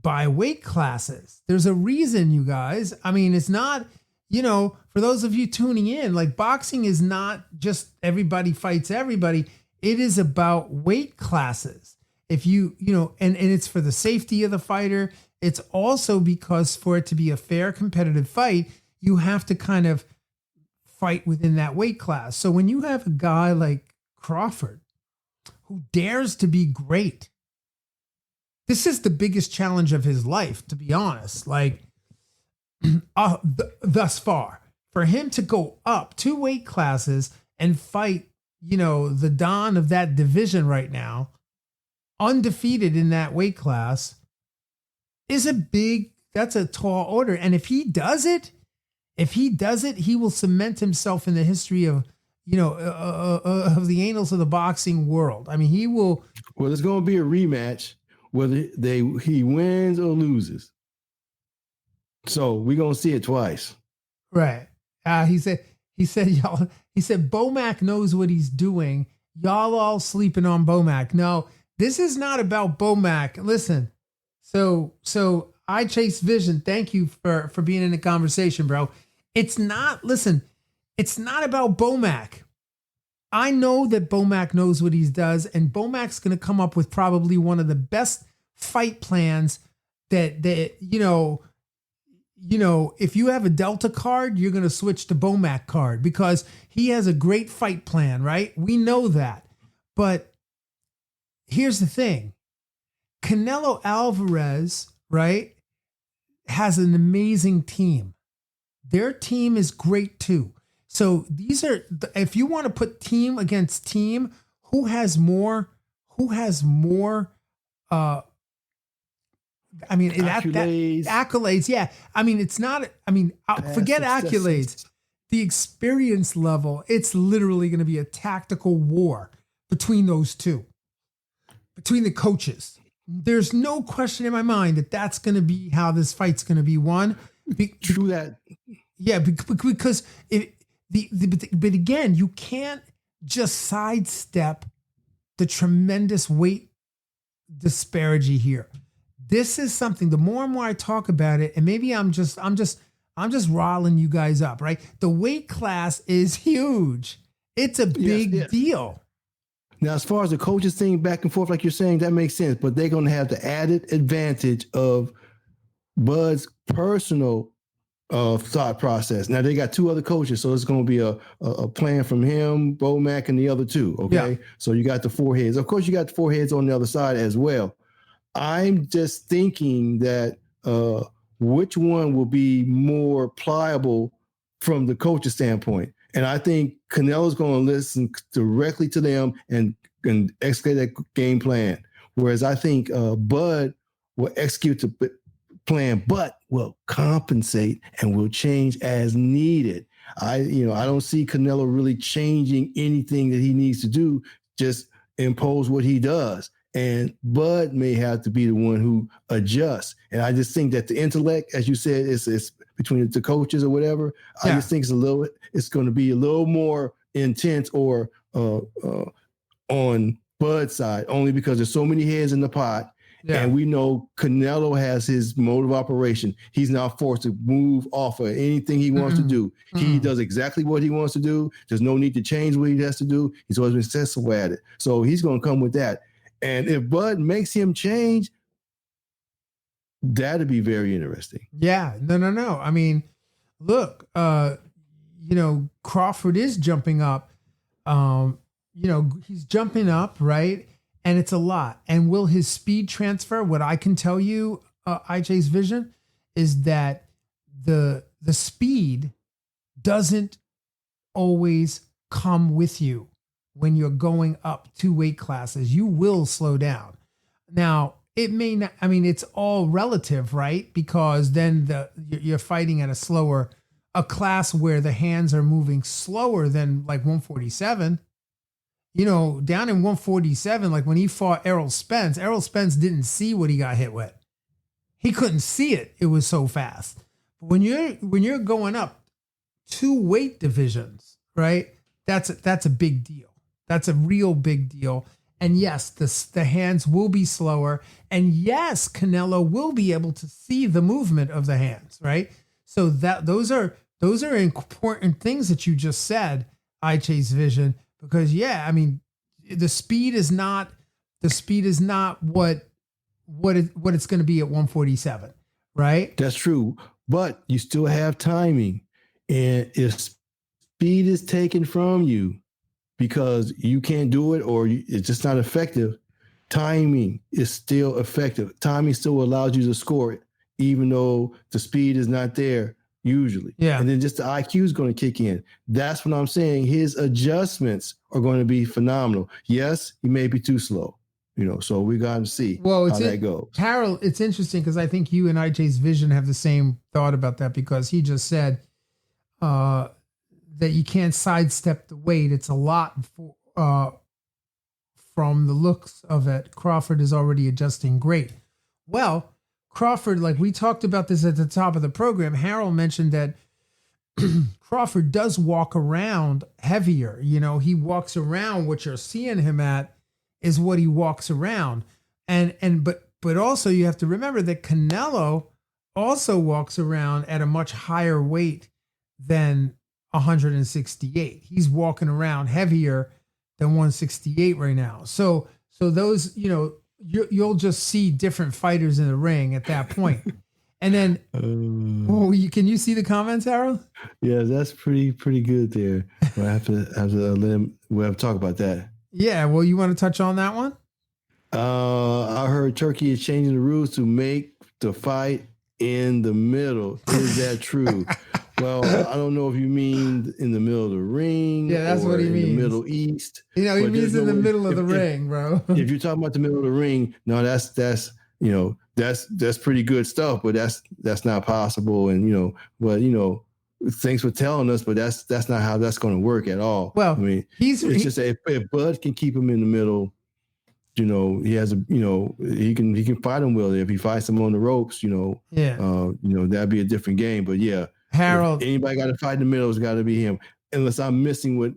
by weight classes. There's a reason, you guys. I mean, it's not, for those of you tuning in, like boxing is not just everybody fights everybody. It is about weight classes. If and it's for the safety of the fighter. It's also because for it to be a fair competitive fight, you have to kind of fight within that weight class. So when you have a guy like Crawford who dares to be great, this is the biggest challenge of his life, to be honest. Like thus far, for him to go up 2 weight classes and fight, the Don of that division right now, undefeated in that weight class, that's a tall order. And if he does it, he will cement himself in the history of, of the annals of the boxing world. I mean, he will.
Well, there's going to be a rematch, whether he wins or loses. So we're going to see it twice.
Right. He said, Bomac knows what he's doing. Y'all all sleeping on Bomac. No, this is not about Bomac. Listen. So I Chase Vision. Thank you for being in the conversation, bro. It's not about Bomac. I know that Bomac knows what he does, and Bomac's going to come up with probably one of the best fight plans that if you have a Delta card, you're going to switch to Bomac card because he has a great fight plan, right? We know that. But here's the thing. Canelo Alvarez, right, has an amazing team. Their team is great too. So these are, if you want to put team against team, who has more, accolades. Yeah. I mean, it's not, forget accolades, the experience level. It's literally going to be a tactical war between those two, between the coaches. There's no question in my mind that that's going to be how this fight's going to be won.
True that.
Yeah. Because but again, you can't just sidestep the tremendous weight disparity here. This is something, the more and more I talk about it, and maybe I'm just riling you guys up, right? The weight class is huge. It's a big deal.
Now, as far as the coaches thing back and forth, like you're saying, that makes sense, but they're going to have the added advantage of Bud's personal thought process. Now they got two other coaches, so it's going to be a plan from him, Bomac, and the other two. Okay, so you got the four heads. Of course, you got the four heads on the other side as well. I'm just thinking that which one will be more pliable from the coach's standpoint, and I think Canelo's going to listen directly to them and execute that game plan, whereas I think Bud will execute the plan, but will compensate and will change as needed. I don't see Canelo really changing anything that he needs to do, just impose what he does. And Bud may have to be the one who adjusts. And I just think that the intellect, as you said, is between the coaches or whatever. Yeah. I just think it's going to be a little more intense or on Bud's side, only because there's so many heads in the pot. Yeah. And we know Canelo has his mode of operation. He's not forced to move off of anything he wants to do. He does exactly what he wants to do. There's no need to change what he has to do. He's always been successful at it. So he's going to come with that. And if Bud makes him change, that'd be very interesting.
Yeah. No. I mean, look, Crawford is jumping up. He's jumping up, right? And it's a lot. And will his speed transfer? What I can tell you, IJ's vision, is that the speed doesn't always come with you when you're going up 2 weight classes. You will slow down. Now, it may not, it's all relative, right? Because then you're fighting at a class where the hands are moving slower than like 147. Down in 147, like when he fought Errol Spence didn't see what he got hit with. He couldn't see it. It was so fast. But when you're going up 2 weight divisions, right? That's a big deal. That's a real big deal. And yes, the hands will be slower. And yes, Canelo will be able to see the movement of the hands, right? So those are important things that you just said, IJ's vision. Because the speed is not what it's going to be at 147, right?
That's true, but you still have timing, and if speed is taken from you because you can't do it or it's just not effective, timing is still effective. Timing still allows you to score it, even though the speed is not there. Usually. Yeah. And then just the IQ is going to kick in. That's what I'm saying. His adjustments are going to be phenomenal. Yes, he may be too slow, so we got to see how that goes.
Harold, it's interesting because I think you and IJ's vision have the same thought about that, because he just said that you can't sidestep the weight. It's a lot from the looks of it. Crawford is already adjusting great. Well, Crawford, like we talked about this at the top of the program, Harold mentioned that Crawford does walk around heavier. He walks around, what you're seeing him at is what he walks around. But also you have to remember that Canelo also walks around at a much higher weight than 168. He's walking around heavier than 168 right now. So those, you'll just see different fighters in the ring at that point. And then, can you see the comments, Harold?
Yeah, that's pretty good there. We'll have to let him. We'll have to talk about that.
Yeah. Well, you want to touch on that one?
I heard Turkey is changing the rules to make the fight in the middle. Is that true? Well, I don't know if you mean in the middle of the ring.
Yeah, that's
or
what he means.
In the Middle East.
He means in the middle of the ring, bro.
If you're talking about the middle of the ring, no, that's pretty good stuff, but that's not possible. And thanks for telling us, but that's not how that's going to work at all.
Well,
I mean, just if Bud can keep him in the middle, he has he can fight him well. If he fights him on the ropes, that'd be a different game. But yeah,
Harold,
anybody got to fight in the middle, it's got to be him. Unless I'm missing what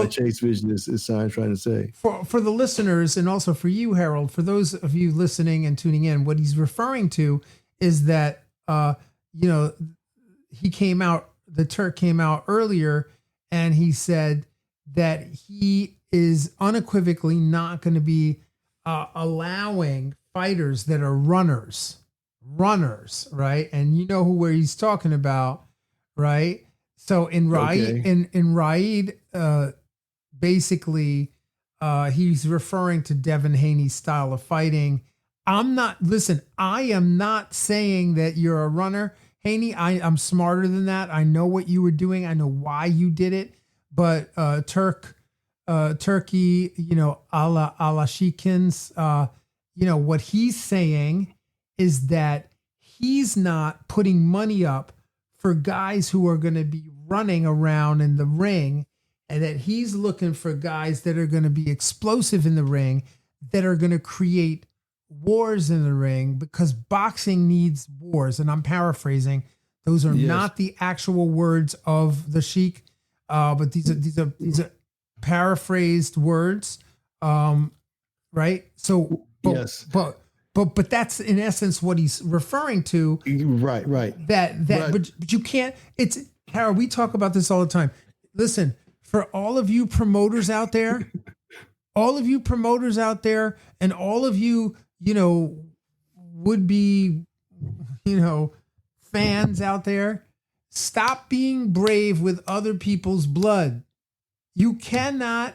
Chase Vision is trying to say.
For the listeners and also for you, Harold, for those of you listening and tuning in, what he's referring to is that the Turk came out earlier and he said that he is unequivocally not going to be allowing fighters that are runners, right? And you know where he's talking about, right? So in Raid, basically, he's referring to Devin Haney's style of fighting. I am not saying that you're a runner, Haney. I'm smarter than that. I know what you were doing. I know why you did it. But Turkey, Alashikins, what he's saying is that he's not putting money up for guys who are going to be running around in the ring, and that he's looking for guys that are going to be explosive in the ring, that are going to create wars in the ring, because boxing needs wars. And I'm paraphrasing. Those are not the actual words of the Sheik, but these are paraphrased words, right? So, but that's in essence what he's referring to.
Right.
But you can't. It's Harold. We talk about this all the time. Listen, for all of you promoters out there, and all of you would be, fans out there, stop being brave with other people's blood. You cannot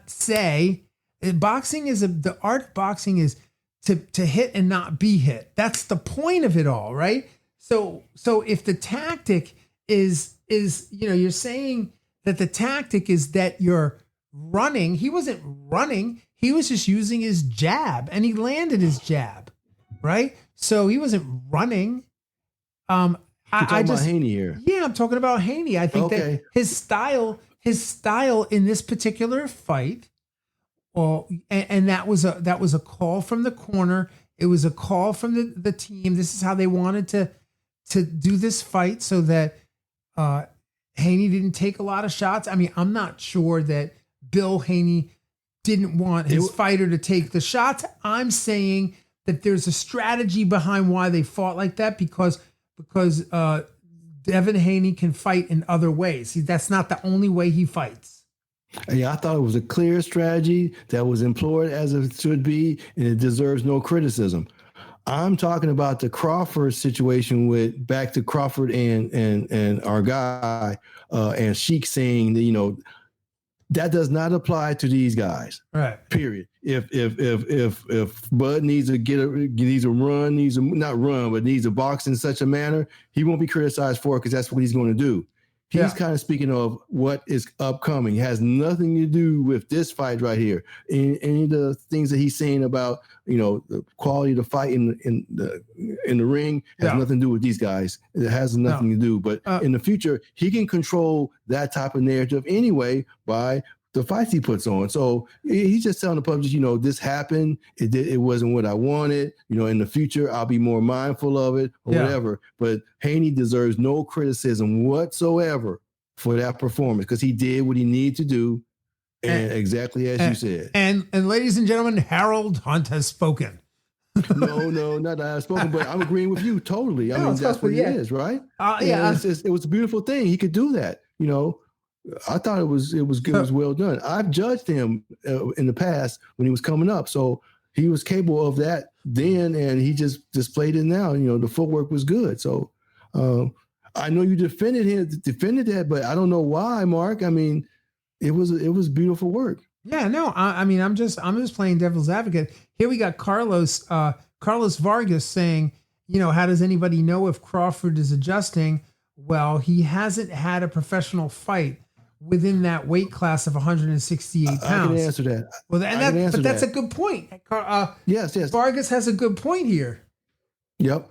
say boxing is the art of boxing is to hit and not be hit. That's the point of it all, right? So if the tactic is you're saying that the tactic is that you're running, he wasn't running, he was just using his jab and he landed his jab, right? So he wasn't running.
You're talking about Haney here.
Yeah, I'm talking about Haney. I think that his style in this particular fight, and that was a call from the corner. It was a call from the team. This is how they wanted to do this fight so that Haney didn't take a lot of shots. I mean, I'm not sure that Bill Haney didn't want his fighter to take the shots. I'm saying that there's a strategy behind why they fought like that, because Devin Haney can fight in other ways. That's not the only way he fights.
Yeah, I thought it was a clear strategy that was employed as it should be, and it deserves no criticism. I'm talking about the Crawford situation with back to Crawford and our guy and Sheik saying that, that does not apply to these guys.
Right.
Period. If Bud needs to box in such a manner, he won't be criticized for it because that's what he's going to do. He's kind of speaking of what is upcoming. It has nothing to do with this fight right here. Any of the things that he's saying about, the quality of the fight in the ring has nothing to do with these guys. It has nothing to do. But in the future, he can control that type of narrative anyway by the fights he puts on. So he's just telling the public, this happened. It wasn't what I wanted. In the future, I'll be more mindful of it or whatever. But Haney deserves no criticism whatsoever for that performance because he did what he needed to do. And exactly as you said.
And ladies and gentlemen, Harold Hunt has spoken.
No, not that I've spoken, but I'm agreeing with you totally. I mean, that's what he is, right? It was a beautiful thing. He could do that, I thought it was well done. I've judged him in the past when he was coming up, so he was capable of that then, and he just displayed it now. The footwork was good. So I know you defended that, but I don't know why, Mark. I mean, it was beautiful work.
Yeah, no, I mean, I'm just playing devil's advocate. Here we got Carlos Vargas saying, how does anybody know if Crawford is adjusting? Well, he hasn't had a professional fight within that weight class of 168 pounds.
I can answer that.
Well, that's a good point.
Yes.
Vargas has a good point here.
Yep.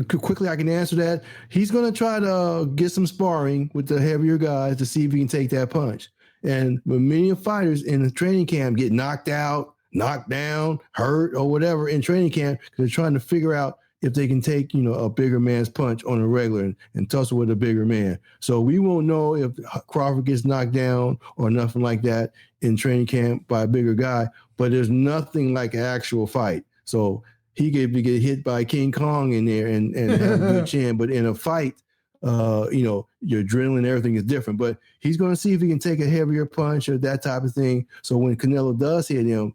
Quickly, I can answer that. He's going to try to get some sparring with the heavier guys to see if he can take that punch. And many fighters in the training camp get knocked out, knocked down, hurt, or whatever in training camp because they're trying to figure out if they can take, a bigger man's punch on a regular and tussle with a bigger man. So we won't know if Crawford gets knocked down or nothing like that in training camp by a bigger guy, but there's nothing like an actual fight. So he could get hit by King Kong in there and have a good chin, but in a fight, your adrenaline, everything is different, but he's going to see if he can take a heavier punch or that type of thing. So when Canelo does hit him,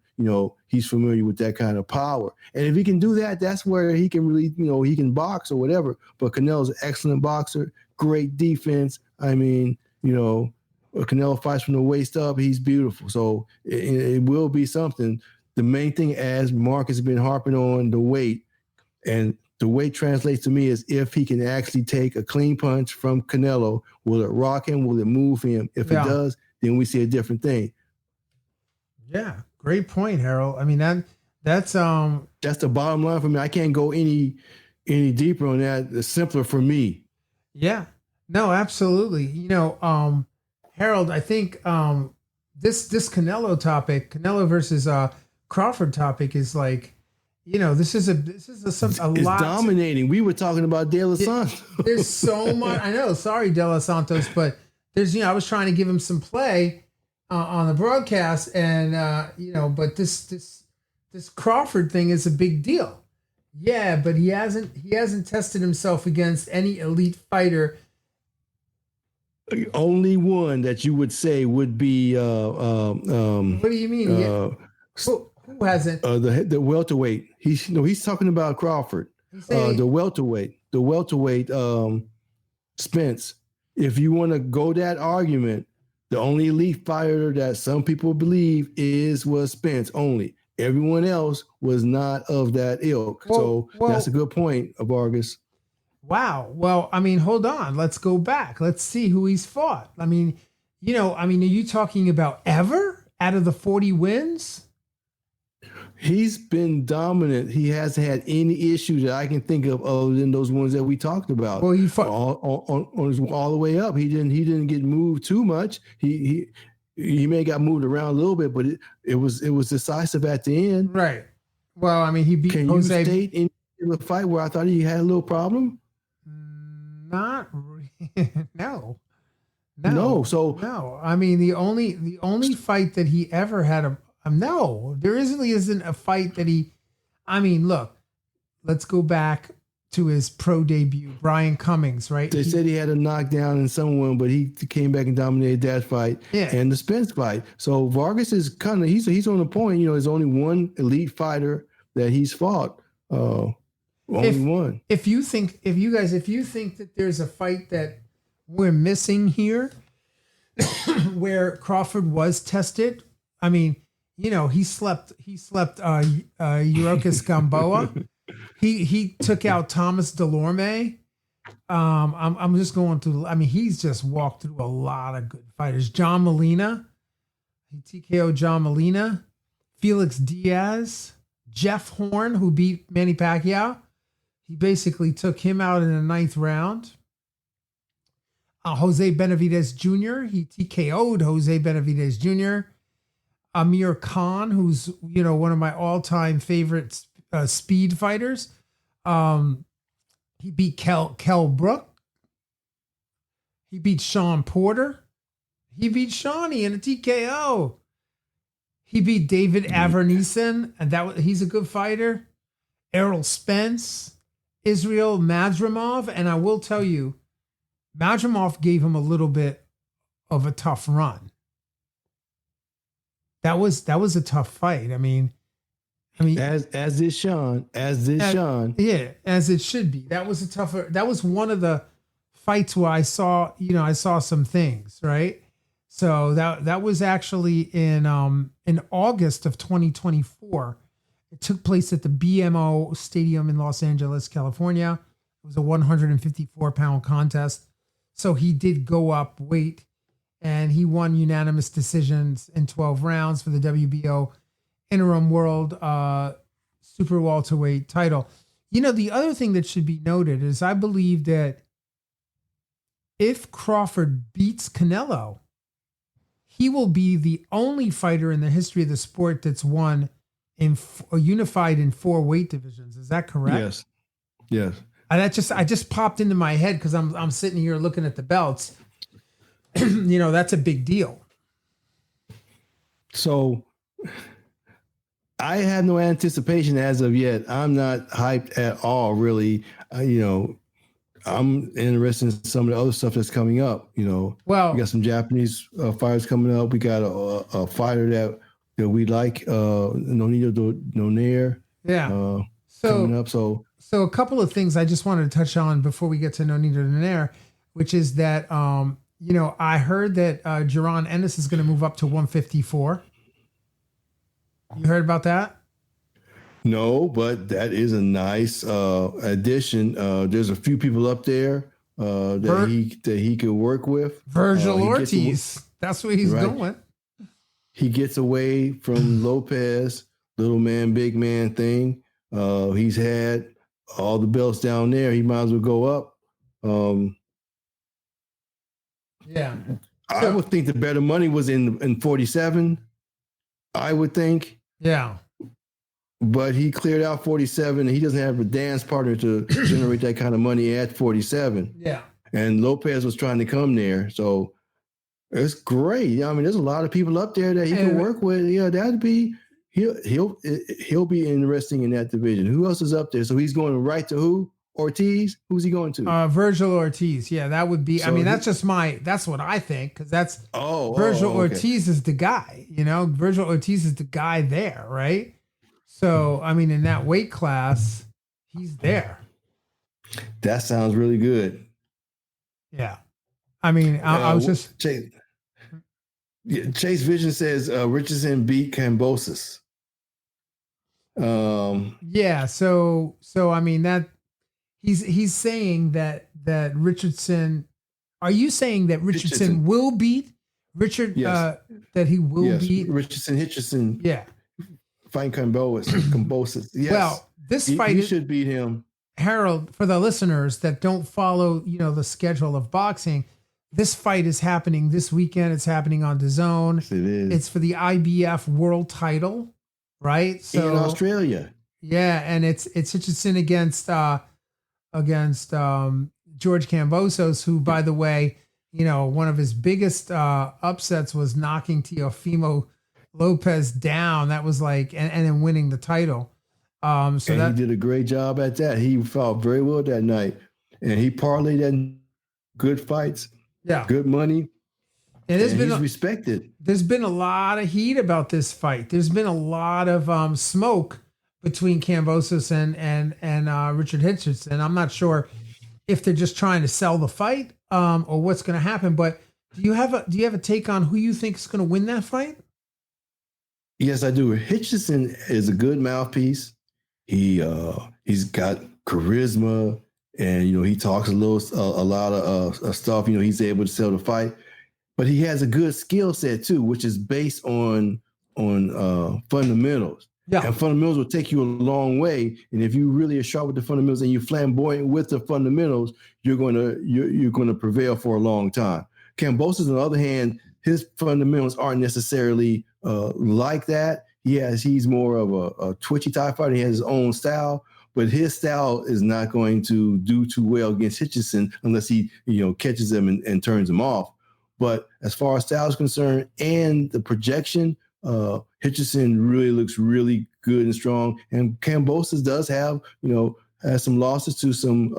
he's familiar with that kind of power. And if he can do that, that's where he can really, he can box or whatever. But Canelo's an excellent boxer, great defense. I mean, Canelo fights from the waist up. He's beautiful. So it will be something. The main thing, as Mark has been harping on, the weight, and the weight translates to me as if he can actually take a clean punch from Canelo. Will it rock him? Will it move him? If it does, then we see a different thing.
Yeah, great point, Harold. I mean, that's
the bottom line for me. I can't go any deeper on that. It's simpler for me.
Yeah, no, absolutely. Harold, I think this Canelo topic, Canelo versus Crawford topic, is like, this is a lot
dominating. We were talking about De Los Santos.
There's so much. I know. Sorry, De Los Santos, but there's, I was trying to give him some play on the broadcast, and but this Crawford thing is a big deal. Yeah, but he hasn't tested himself against any elite fighter.
Only one that you would say would be. What
do you mean? Who hasn't?
The welterweight. He's talking about Crawford. The welterweight. Spence. If you want to go that argument, the only elite fighter that some people believe was Spence only. Everyone else was not of that ilk. Well, that's a good point, Vargas.
Wow. Well, I mean, hold on. Let's go back. Let's see who he's fought. I mean, are you talking about ever out of the 40 wins?
He's been dominant. He hasn't had any issue that I can think of other than those ones that we talked about.
Well, he fought
all the way up. He didn't get moved too much. He may have got moved around a little bit, but it was decisive at the end.
Right. Well, I mean, he beat Jose.
Can you state in the fight where I thought he had a little problem?
Not really. No.
So
no. I mean, the only fight that he ever had no, there isn't a fight that he. I mean, look, let's go back to his pro debut, Brian Cummings, right?
They said he had a knockdown in someone, but he came back and dominated that fight and the Spence fight. So Vargas is kind of he's on the point. There's only one elite fighter that he's fought. Only one.
If you think that there's a fight that we're missing here, where Crawford was tested, I mean. He slept Yurokis Gamboa. He took out Thomas Delorme. I'm just going through. I mean, he's just walked through a lot of good fighters. John Molina, he TKO'd John Molina. Felix Diaz, Jeff Horn, who beat Manny Pacquiao. He basically took him out in the 9th round. Jose Benavidez Jr. He TKO'd Jose Benavidez Jr. Amir Khan, who's one of my all-time favorite speed fighters. He beat Kell Brook. He beat Sean Porter. He beat Shawnee in a TKO. He beat David Avernison, and he's a good fighter. Errol Spence, Israel Madrimov, and I will tell you, Madrimov gave him a little bit of a tough run. That was a tough fight. I mean, I mean,
as did Sean, Sean.
Yeah, as it should be. That was one of the fights where I saw some things, right? So that was actually in August of 2024. It took place at the BMO Stadium in Los Angeles, California. It was a 154-pound contest. So he did go up weight, and he won unanimous decisions in 12 rounds for the WBO interim world super welterweight title. The other thing that should be noted is I believe that if Crawford beats Canelo, he will be the only fighter in the history of the sport that's won unified in 4 weight divisions. Is that correct?
Yes.
I just popped into my head because I'm sitting here looking at the belts. That's a big deal.
So I have no anticipation as of yet. I'm not hyped at all, really. I'm interested in some of the other stuff that's coming up.
Well,
we got some Japanese fighters coming up. We got a fighter that we like, Nonito Donaire.
Yeah.
Coming up. So
a couple of things I just wanted to touch on before we get to Nonito Donaire, which is that I heard that Jaron Ennis is going to move up to 154. You heard about that?
No, but that is a nice addition. There's a few people up there that he could work with.
Virgil Ortiz. That's where he's going.
He gets away from Lopez, little man, big man thing. He's had all the belts down there. He might as well go up.
Yeah.
I would think the better money was in 47. I would think.
Yeah.
But he cleared out 47, and he doesn't have a dance partner to generate that kind of money at 47.
Yeah.
And Lopez was trying to come there. So it's great. I mean, there's a lot of people up there that he can work with. Yeah, that'd be he'll be interesting in that division. Who else is up there? So he's going right to who? Ortiz? Who's he going to?
Virgil Ortiz. Yeah, that would be. So that's what I think, because that's Virgil Ortiz is the guy. Virgil Ortiz is the guy there, right? So in that weight class, he's there.
That sounds really good.
Yeah, I was just
Chase Vision says Richardson beat Kambosos.
Yeah, so that. He's saying that Richardson. Are you saying that Richardson will beat Richard?
Yes.
That he will beat
Richardson.
Yeah.
Fight Kambosos. Yes.
Well, this fight
he should beat him.
Harold, for the listeners that don't follow, the schedule of boxing, this fight is happening this weekend. It's happening on DAZN.
Yes, it is.
It's for the IBF world title, right? So
in Australia.
Yeah, and it's Richardson against George Kambosos, who, by the way, one of his biggest upsets was knocking Teofimo Lopez down. That was and then winning the title. He
did a great job at that. He fought very well that night, and he parlayed that good fights.
Yeah,
good money.
And he's
respected.
There's been a lot of heat about this fight. There's been a lot of smoke between Kambosos and Richard Richardson. I'm not sure if they're just trying to sell the fight or what's going to happen. But do you have a take on who you think is going to win that fight?
Yes, I do. Richardson is a good mouthpiece. He's got charisma, and he talks a lot of stuff. He's able to sell the fight, but he has a good skill set too, which is based on fundamentals. Yeah. And fundamentals will take you a long way. And if you really are sharp with the fundamentals and you're flamboyant with the fundamentals, you're going to prevail for a long time. Kambosos, on the other hand, his fundamentals aren't necessarily like that. He's more of a twitchy type fighter. He has his own style, but his style is not going to do too well against Richardson unless he catches him and turns him off. But as far as style is concerned and the projection, Richardson really looks really good and strong. And Kambosos does have has some losses to some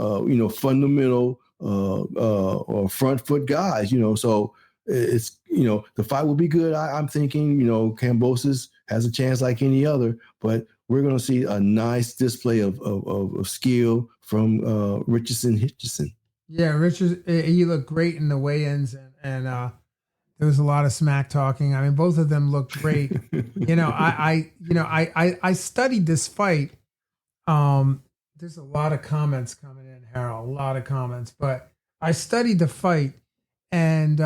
fundamental or front foot guys. So it's the fight will be good. I'm thinking Kambosos has a chance like any other, but we're going to see a nice display of skill from Richardson Hitchison.
Yeah, Richard, he looked great in the weigh-ins, and there was a lot of smack talking. I mean, both of them looked great. I studied this fight. There's a lot of comments coming in, Harold. A lot of comments, but I studied the fight, and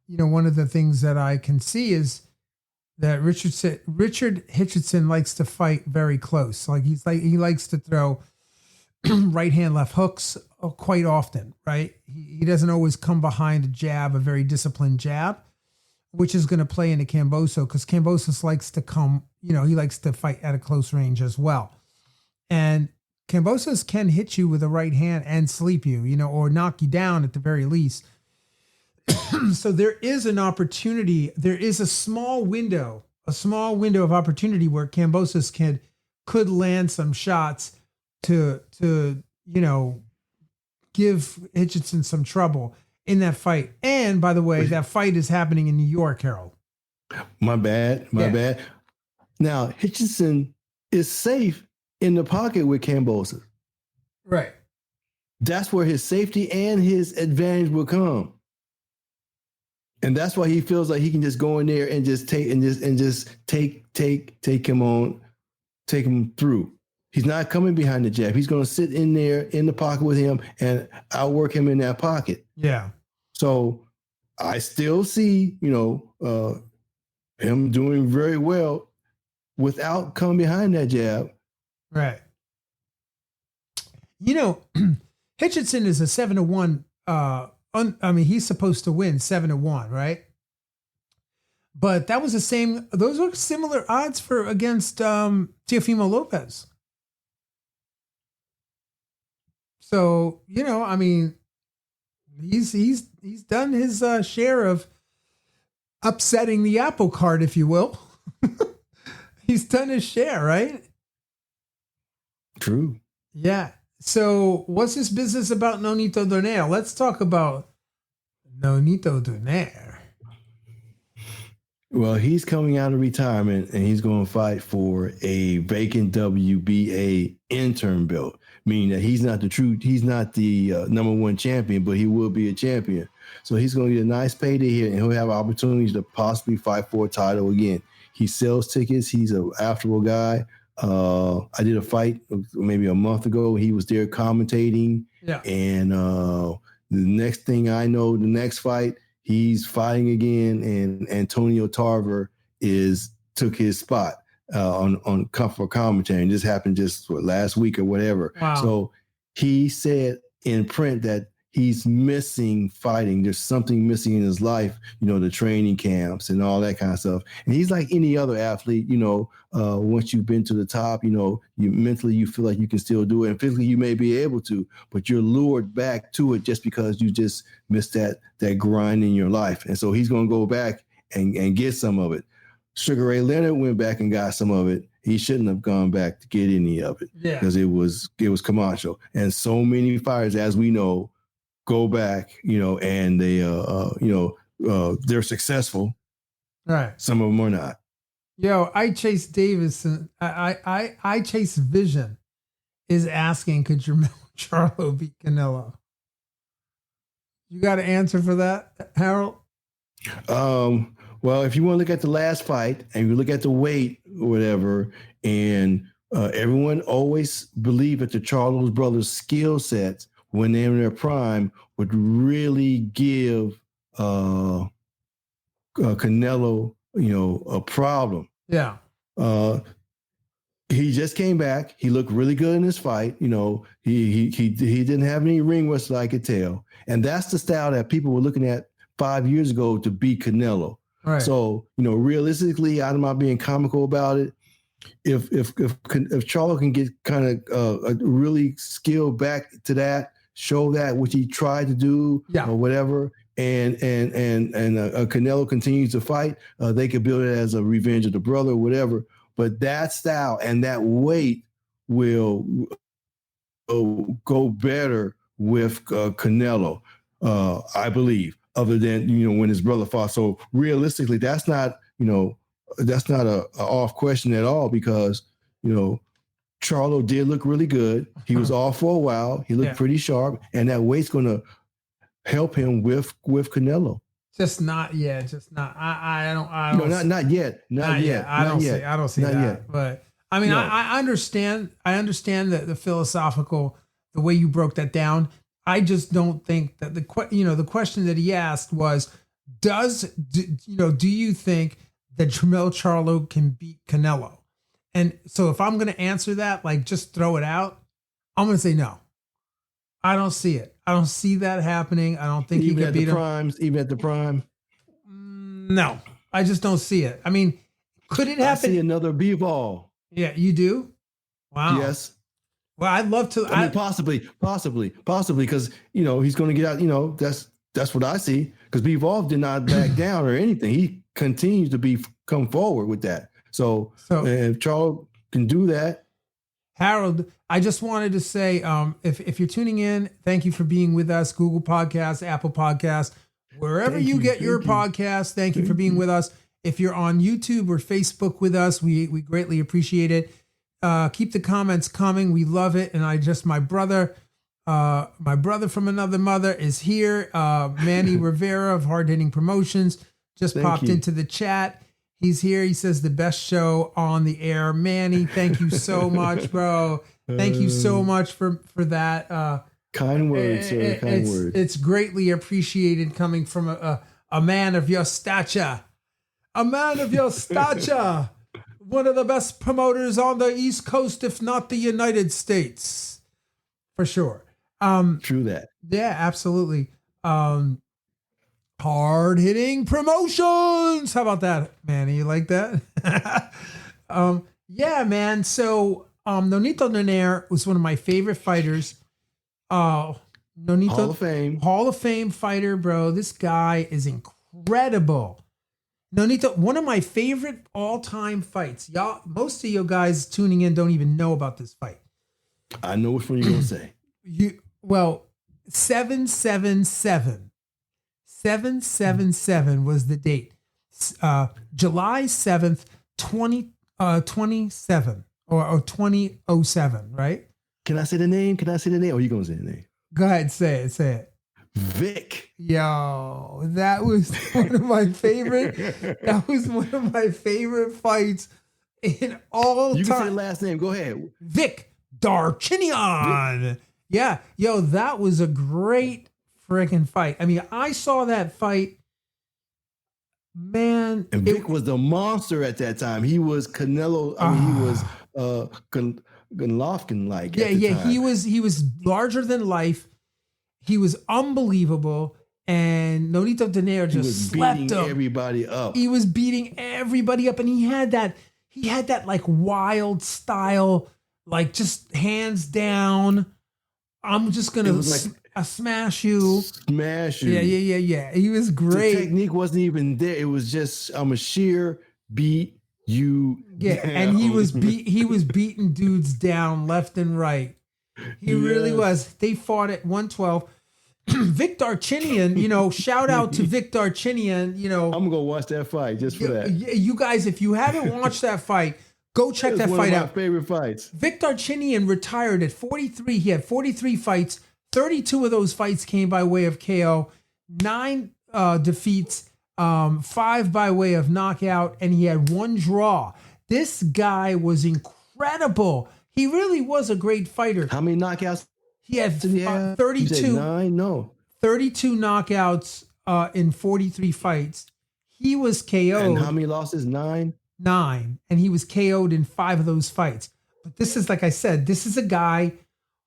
one of the things that I can see is that Richard Hitchison likes to fight very close. He likes to throw right hand, left hooks quite often, right? He doesn't always come behind a jab, a very disciplined jab, which is going to play into Kambosos, because Kambosos likes to come, he likes to fight at a close range as well. And Kambosos can hit you with a right hand and sleep you, or knock you down at the very least. So there is an opportunity. There is a small window of opportunity where Kambosos could land some shots to give Hitchison some trouble in that fight. And by the way, that fight is happening in New York, Harold.
My bad. Now, Hitchison is safe in the pocket with Kambosos.
Right.
That's where his safety and his advantage will come. And that's why he feels like he can just go in there and just take him through. He's not coming behind the jab. He's going to sit in there in the pocket with him and outwork him in that pocket.
Yeah.
So I still see, him doing very well without coming behind that jab.
Right. Hitchison is a 7-1. He's supposed to win 7-1, right? But that was the same. Those were similar odds against Teofimo Lopez. So he's done his share of upsetting the apple cart, if you will. He's done his share, right?
True.
Yeah. So what's this business about Nonito Donaire? Let's talk about Nonito Donaire.
Well, he's coming out of retirement and he's going to fight for a vacant WBA interim belt, meaning that he's not the number one champion, but he will be a champion. So he's going to get a nice payday here and he'll have opportunities to possibly fight for a title again. He sells tickets. He's an affable guy. I did a fight maybe a month ago. He was there commentating.
Yeah.
And the next thing I know, the next fight, he's fighting again, and Antonio Tarver took his spot on for commentary. And this happened just last week or whatever.
Wow.
So he said in print that he's missing fighting. There's something missing in his life, the training camps and all that kind of stuff. And he's like any other athlete, once you've been to the top, you mentally you feel like you can still do it. And physically you may be able to, but you're lured back to it just because you just missed that grind in your life. And so he's going to go back and get some of it. Sugar Ray Leonard went back and got some of it. He shouldn't have gone back to get any of it because it was Camacho. And so many fighters, as we know, go back, and they, they're successful.
Right.
Some of them are not.
Yo, I Chase Davison. I Chase Vision is asking, could Jermell Charlo beat Canelo? You got an answer for that, Harold?
Well, if you want to look at the last fight and you look at the weight or whatever, and everyone always believed that the Charlo brothers' skill sets when they're in their prime would really give Canelo, a problem.
Yeah.
He just came back. He looked really good in this fight. He didn't have any ring rust, I could tell. And that's the style that people were looking at 5 years ago to beat Canelo.
Right.
So, realistically, I'm not being comical about it. If Charlo can get kind of really skilled back to that, show that which he tried to do or whatever, and Canelo continues to fight, they could build it as a revenge of the brother or whatever. But that style and that weight will go better with Canelo, I believe, other than, when his brother fought. So realistically, that's not a off question at all because, Charlo did look really good. He was off for a while. He looked pretty sharp, and that weight's going to help him with Canelo.
Just not yet. Just not. I don't.
Not yet. Not yet.
I don't see
not
that.
Yet.
But I mean, I understand. I understand the philosophical, the way you broke that down. I just don't think that the question that he asked was, do you think that Jermell Charlo can beat Canelo? And so if I'm going to answer that, like just throw it out, I'm going to say no. I don't see it. I don't see that happening. I don't think he can beat him.
Even at the prime?
No, I just don't see it. I mean, could it happen?
I see another B-ball.
Yeah, you do? Wow.
Yes.
Well, I'd love to.
I mean, possibly, because he's going to get out. That's what I see. Because B-Evolve did not back down or anything. He continues to come forward with that. So if Charles can do that,
Harold, I just wanted to say, if you're tuning in, thank you for being with us. Google Podcasts, Apple Podcasts, wherever you get your podcasts. Thank you for being with us. If you're on YouTube or Facebook with us, we greatly appreciate it. Keep the comments coming. We love it. And my brother from another mother is here. Manny Rivera of Hard Hitting Promotions just popped into the chat. He's here. He says the best show on the air. Manny, thank you so much, bro. Thank you so much for that.
Kind words, sir. Kind words.
It's greatly appreciated coming from a man of your stature. A man of your stature. One of the best promoters on the East Coast, if not the United States. For sure.
True that.
Yeah, absolutely. Hard Hitting Promotions. How about that, man? You like that? Yeah, man. So Nonito Donaire was one of my favorite fighters. Nonito, Hall of Fame fighter, bro. This guy is incredible. Nonito, one of my favorite all-time fights. Y'all, most of you guys tuning in don't even know about this fight.
I know which one you're gonna say.
777. 777 was the date. July 7th, 2027 or 2007, right?
Can I say the name? Or are you gonna say the name?
Go ahead, say it.
Vic.
Yo, that was one of my favorite. That was one of my favorite fights in all time.
You can say the last name. Go ahead.
Vic Darchinyan. Yeah, yo, that was a great freaking fight. I mean, I saw that fight, man.
And Vic was the monster at that time. He was Canelo. He was Golovkin like.
Yeah. He was larger than life. He was unbelievable, and Nonito Donaire just slept him.
Everybody up.
He was beating everybody up, and he had that like wild style, like just hands down. I'm just gonna smash you.
Smash you.
Yeah. He was great.
The technique wasn't even there. It was just I'm a sheer beat you.
Yeah, down. And he was beating dudes down left and right. He really was. They fought at 112. Vic Darchinyan, shout out to Vic Darchinyan. I'm
gonna go watch that fight just for that.
You guys, if you haven't watched that fight, go check that fight out.
One of my favorite fights.
Vic Darchinyan retired at 43. He had 43 fights. 32 of those fights came by way of KO. 9 defeats, 5 by way of knockout, and he had 1 draw. This guy was incredible. He really was a great fighter.
How many knockouts?
He had 32.
You said 9? No.
32 knockouts in 43 fights. He was KO'd.
And how many losses? 9?
9. And he was KO'd in 5 of those fights. But this is, like I said, this is a guy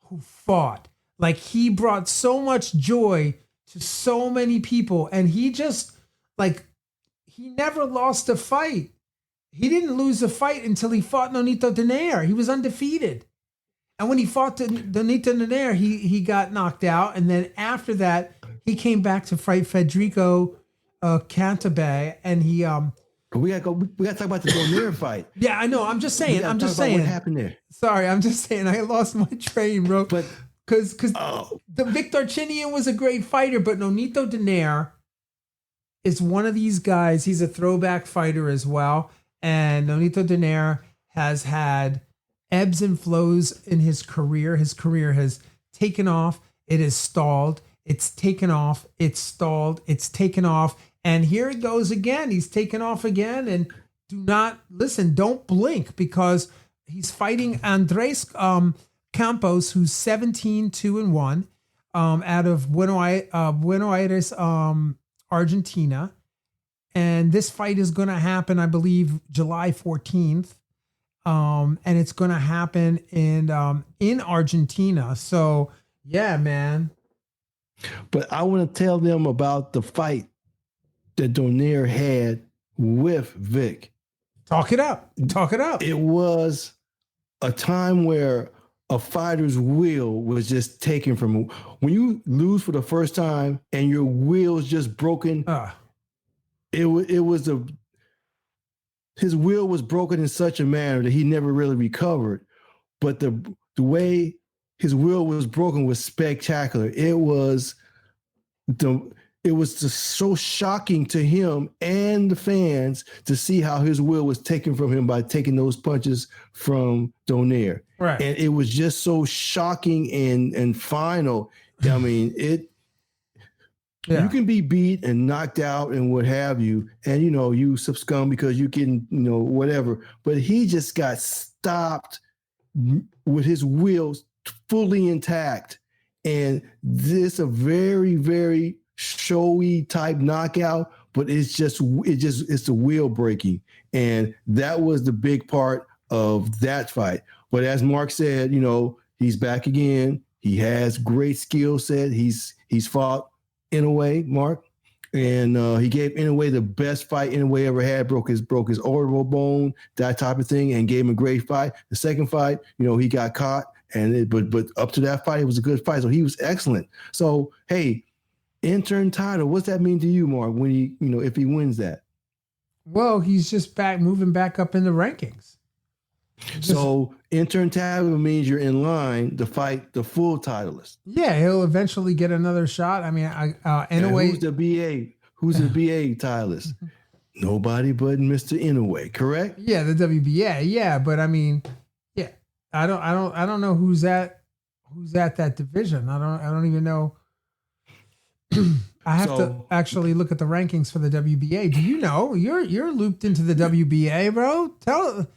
who fought. Like, he brought so much joy to so many people. And he just, he never lost a fight. He didn't lose a fight until he fought Nonito Donaire. He was undefeated. And when he fought Nonito Donaire, he got knocked out. And then after that, he came back to fight Federico Cantabay. And he...
We gotta talk about the Donaire fight.
Yeah, I know. I'm just saying.
What happened there?
Sorry, I'm just saying. I lost my train, bro. But because the Vic Darchinyan was a great fighter, but Nonito Donaire is one of these guys. He's a throwback fighter as well. And Nonito Donaire has had ebbs and flows in his career. His career has taken off. It has stalled. It's taken off. It's stalled. It's taken off. And here it goes again. He's taken off again. And don't blink, because he's fighting Andres Campos, who's 17-2-1 out of Buenos Aires, Argentina. And this fight is going to happen, I believe, July 14th. And it's going to happen in Argentina. So, yeah, man.
But I want to tell them about the fight that Donaire had with Vic.
Talk it up.
It was a time where a fighter's will was just taken from him. When you lose for the first time and your will is just broken, his will was broken in such a manner that he never really recovered. But the way his will was broken was spectacular. It was just so shocking to him and the fans to see how his will was taken from him by taking those punches from Donaire.
Right.
And it was just so shocking and final. I mean, you can be beat and knocked out and what have you, and you succumb because you can, whatever. But he just got stopped with his will fully intact. And this a very, very showy type knockout, but it's the wheel breaking. And that was the big part of that fight. But as Mark said, he's back again. He has great skill set. He's fought Inoue, Mark, and he gave Inoue the best fight Inoue ever had. Broke his orbital bone, that type of thing, and gave him a great fight. The second fight, he got caught, but up to that fight, it was a good fight. So he was excellent. So hey, intern title, what's that mean to you, Mark? When he, if he wins that?
Well, he's just moving back up in the rankings.
So intern title means you're in line to fight the full titleist.
Yeah, he'll eventually get another shot. I mean, Inoue.
Who's the BA? Who's the BA titleist? Nobody but Mr. Inoue, correct?
Yeah, the WBA. Yeah, but I mean, yeah, I don't know who's at that division. I don't even know. I have to actually look at the rankings for the WBA. Do you know? You're looped into the WBA, bro. Tell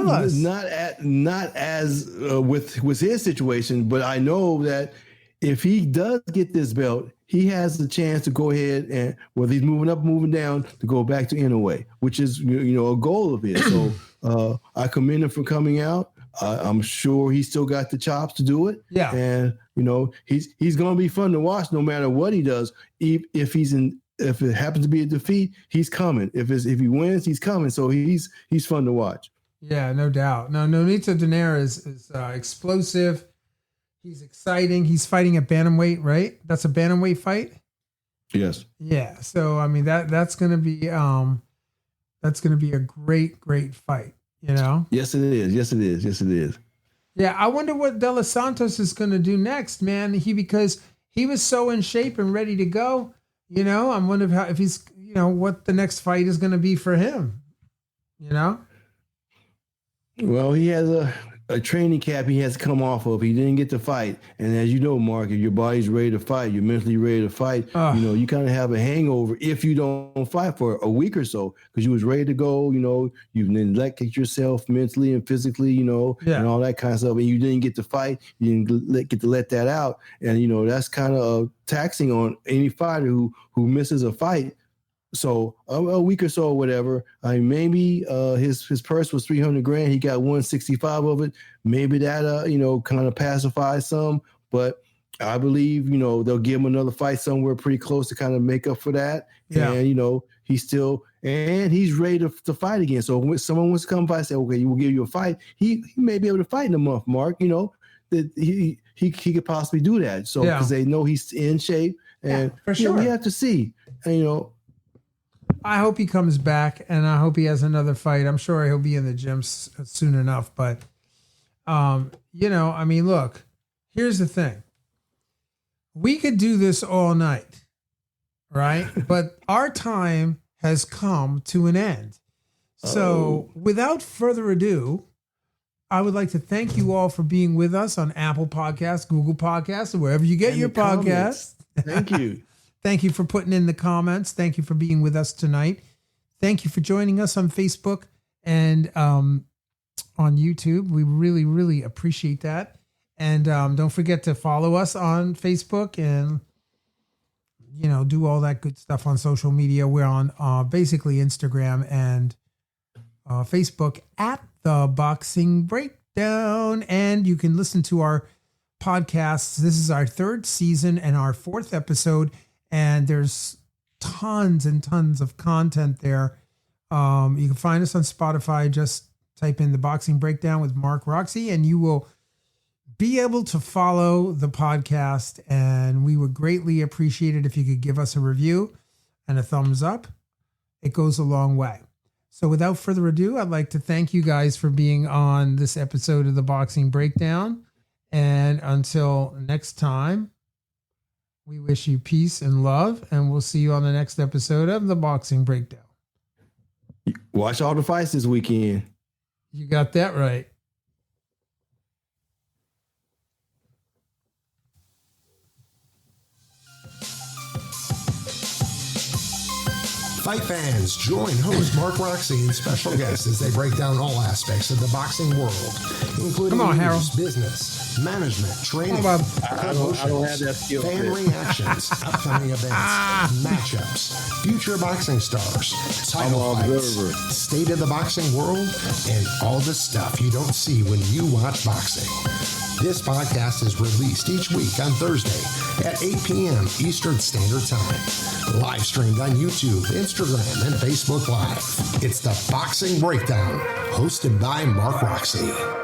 us.
Not as with his situation, but I know that if he does get this belt, he has the chance to go ahead and whether he's moving up, moving down, to go back to Inoue, which is a goal of his. So I commend him for coming out. I'm sure he's still got the chops to do it.
Yeah,
and he's going to be fun to watch no matter what he does. If it happens to be a defeat, he's coming. If he wins, he's coming. So he's fun to watch.
Yeah, no doubt. No, Nonito Donaire is explosive. He's exciting. He's fighting at bantamweight, right? That's a bantamweight fight.
Yes.
Yeah. So I mean that's gonna be a great fight.
Yes, it is. Yes, it is. Yes, it is.
Yeah, I wonder what De Los Santos is gonna do next, man. Because he was so in shape and ready to go. I'm wondering if he's what the next fight is gonna be for him.
Well, he has a training camp he has to come off of. He didn't get to fight. And as you know, Mark, if your body's ready to fight, you're mentally ready to fight, you kind of have a hangover if you don't fight for a week or so because you was ready to go, you've neglected yourself mentally and physically, and all that kind of stuff. And you didn't get to fight. You didn't get to let that out. And, that's kind of taxing on any fighter who misses a fight. So a week or so or whatever, maybe his purse was $300,000. He got 165 of it. Maybe that, kind of pacifies some. But I believe, they'll give him another fight somewhere pretty close to kind of make up for that. Yeah. And, he's ready to fight again. So when someone wants to come by and say, okay, we'll give you a fight, he may be able to fight in a month, Mark, that he could possibly do that. So because they know he's in shape. And
for sure.
We have to see. And,
I hope he comes back, and I hope he has another fight. I'm sure he'll be in the gym soon enough. But, look, here's the thing. We could do this all night, right? But our time has come to an end. So without further ado, I would like to thank you all for being with us on Apple Podcasts, Google Podcasts, or wherever you get your podcasts.
Thank you.
Thank you for putting in the comments. Thank you for being with us tonight. Thank you for joining us on Facebook and on YouTube. We really, really appreciate that. And don't forget to follow us on Facebook and, do all that good stuff on social media. We're on basically Instagram and Facebook at The Boxing Breakdown. And you can listen to our podcasts. This is our 3rd season and our 4th episode. And there's tons and tons of content there. You can find us on Spotify. Just type in The Boxing Breakdown with Mark Roxey, and you will be able to follow the podcast. And we would greatly appreciate it if you could give us a review and a thumbs up. It goes a long way. So without further ado, I'd like to thank you guys for being on this episode of The Boxing Breakdown. And until next time, we wish you peace and love, and we'll see you on the next episode of The Boxing Breakdown.
Watch all the fights this weekend.
You got that right.
Fight fans, join host Mark Roxey and special guests as they break down all aspects of the boxing world, including news, business, management, training,
I don't have that skill.
fan reactions, upcoming events, matchups, future boxing stars, title fights, state of the boxing world, and all the stuff you don't see when you watch boxing. This podcast is released each week on Thursday at 8 p.m. Eastern Standard Time. Live streamed on YouTube, Instagram, and Facebook Live. It's The Boxing Breakdown, hosted by Mark Roxey.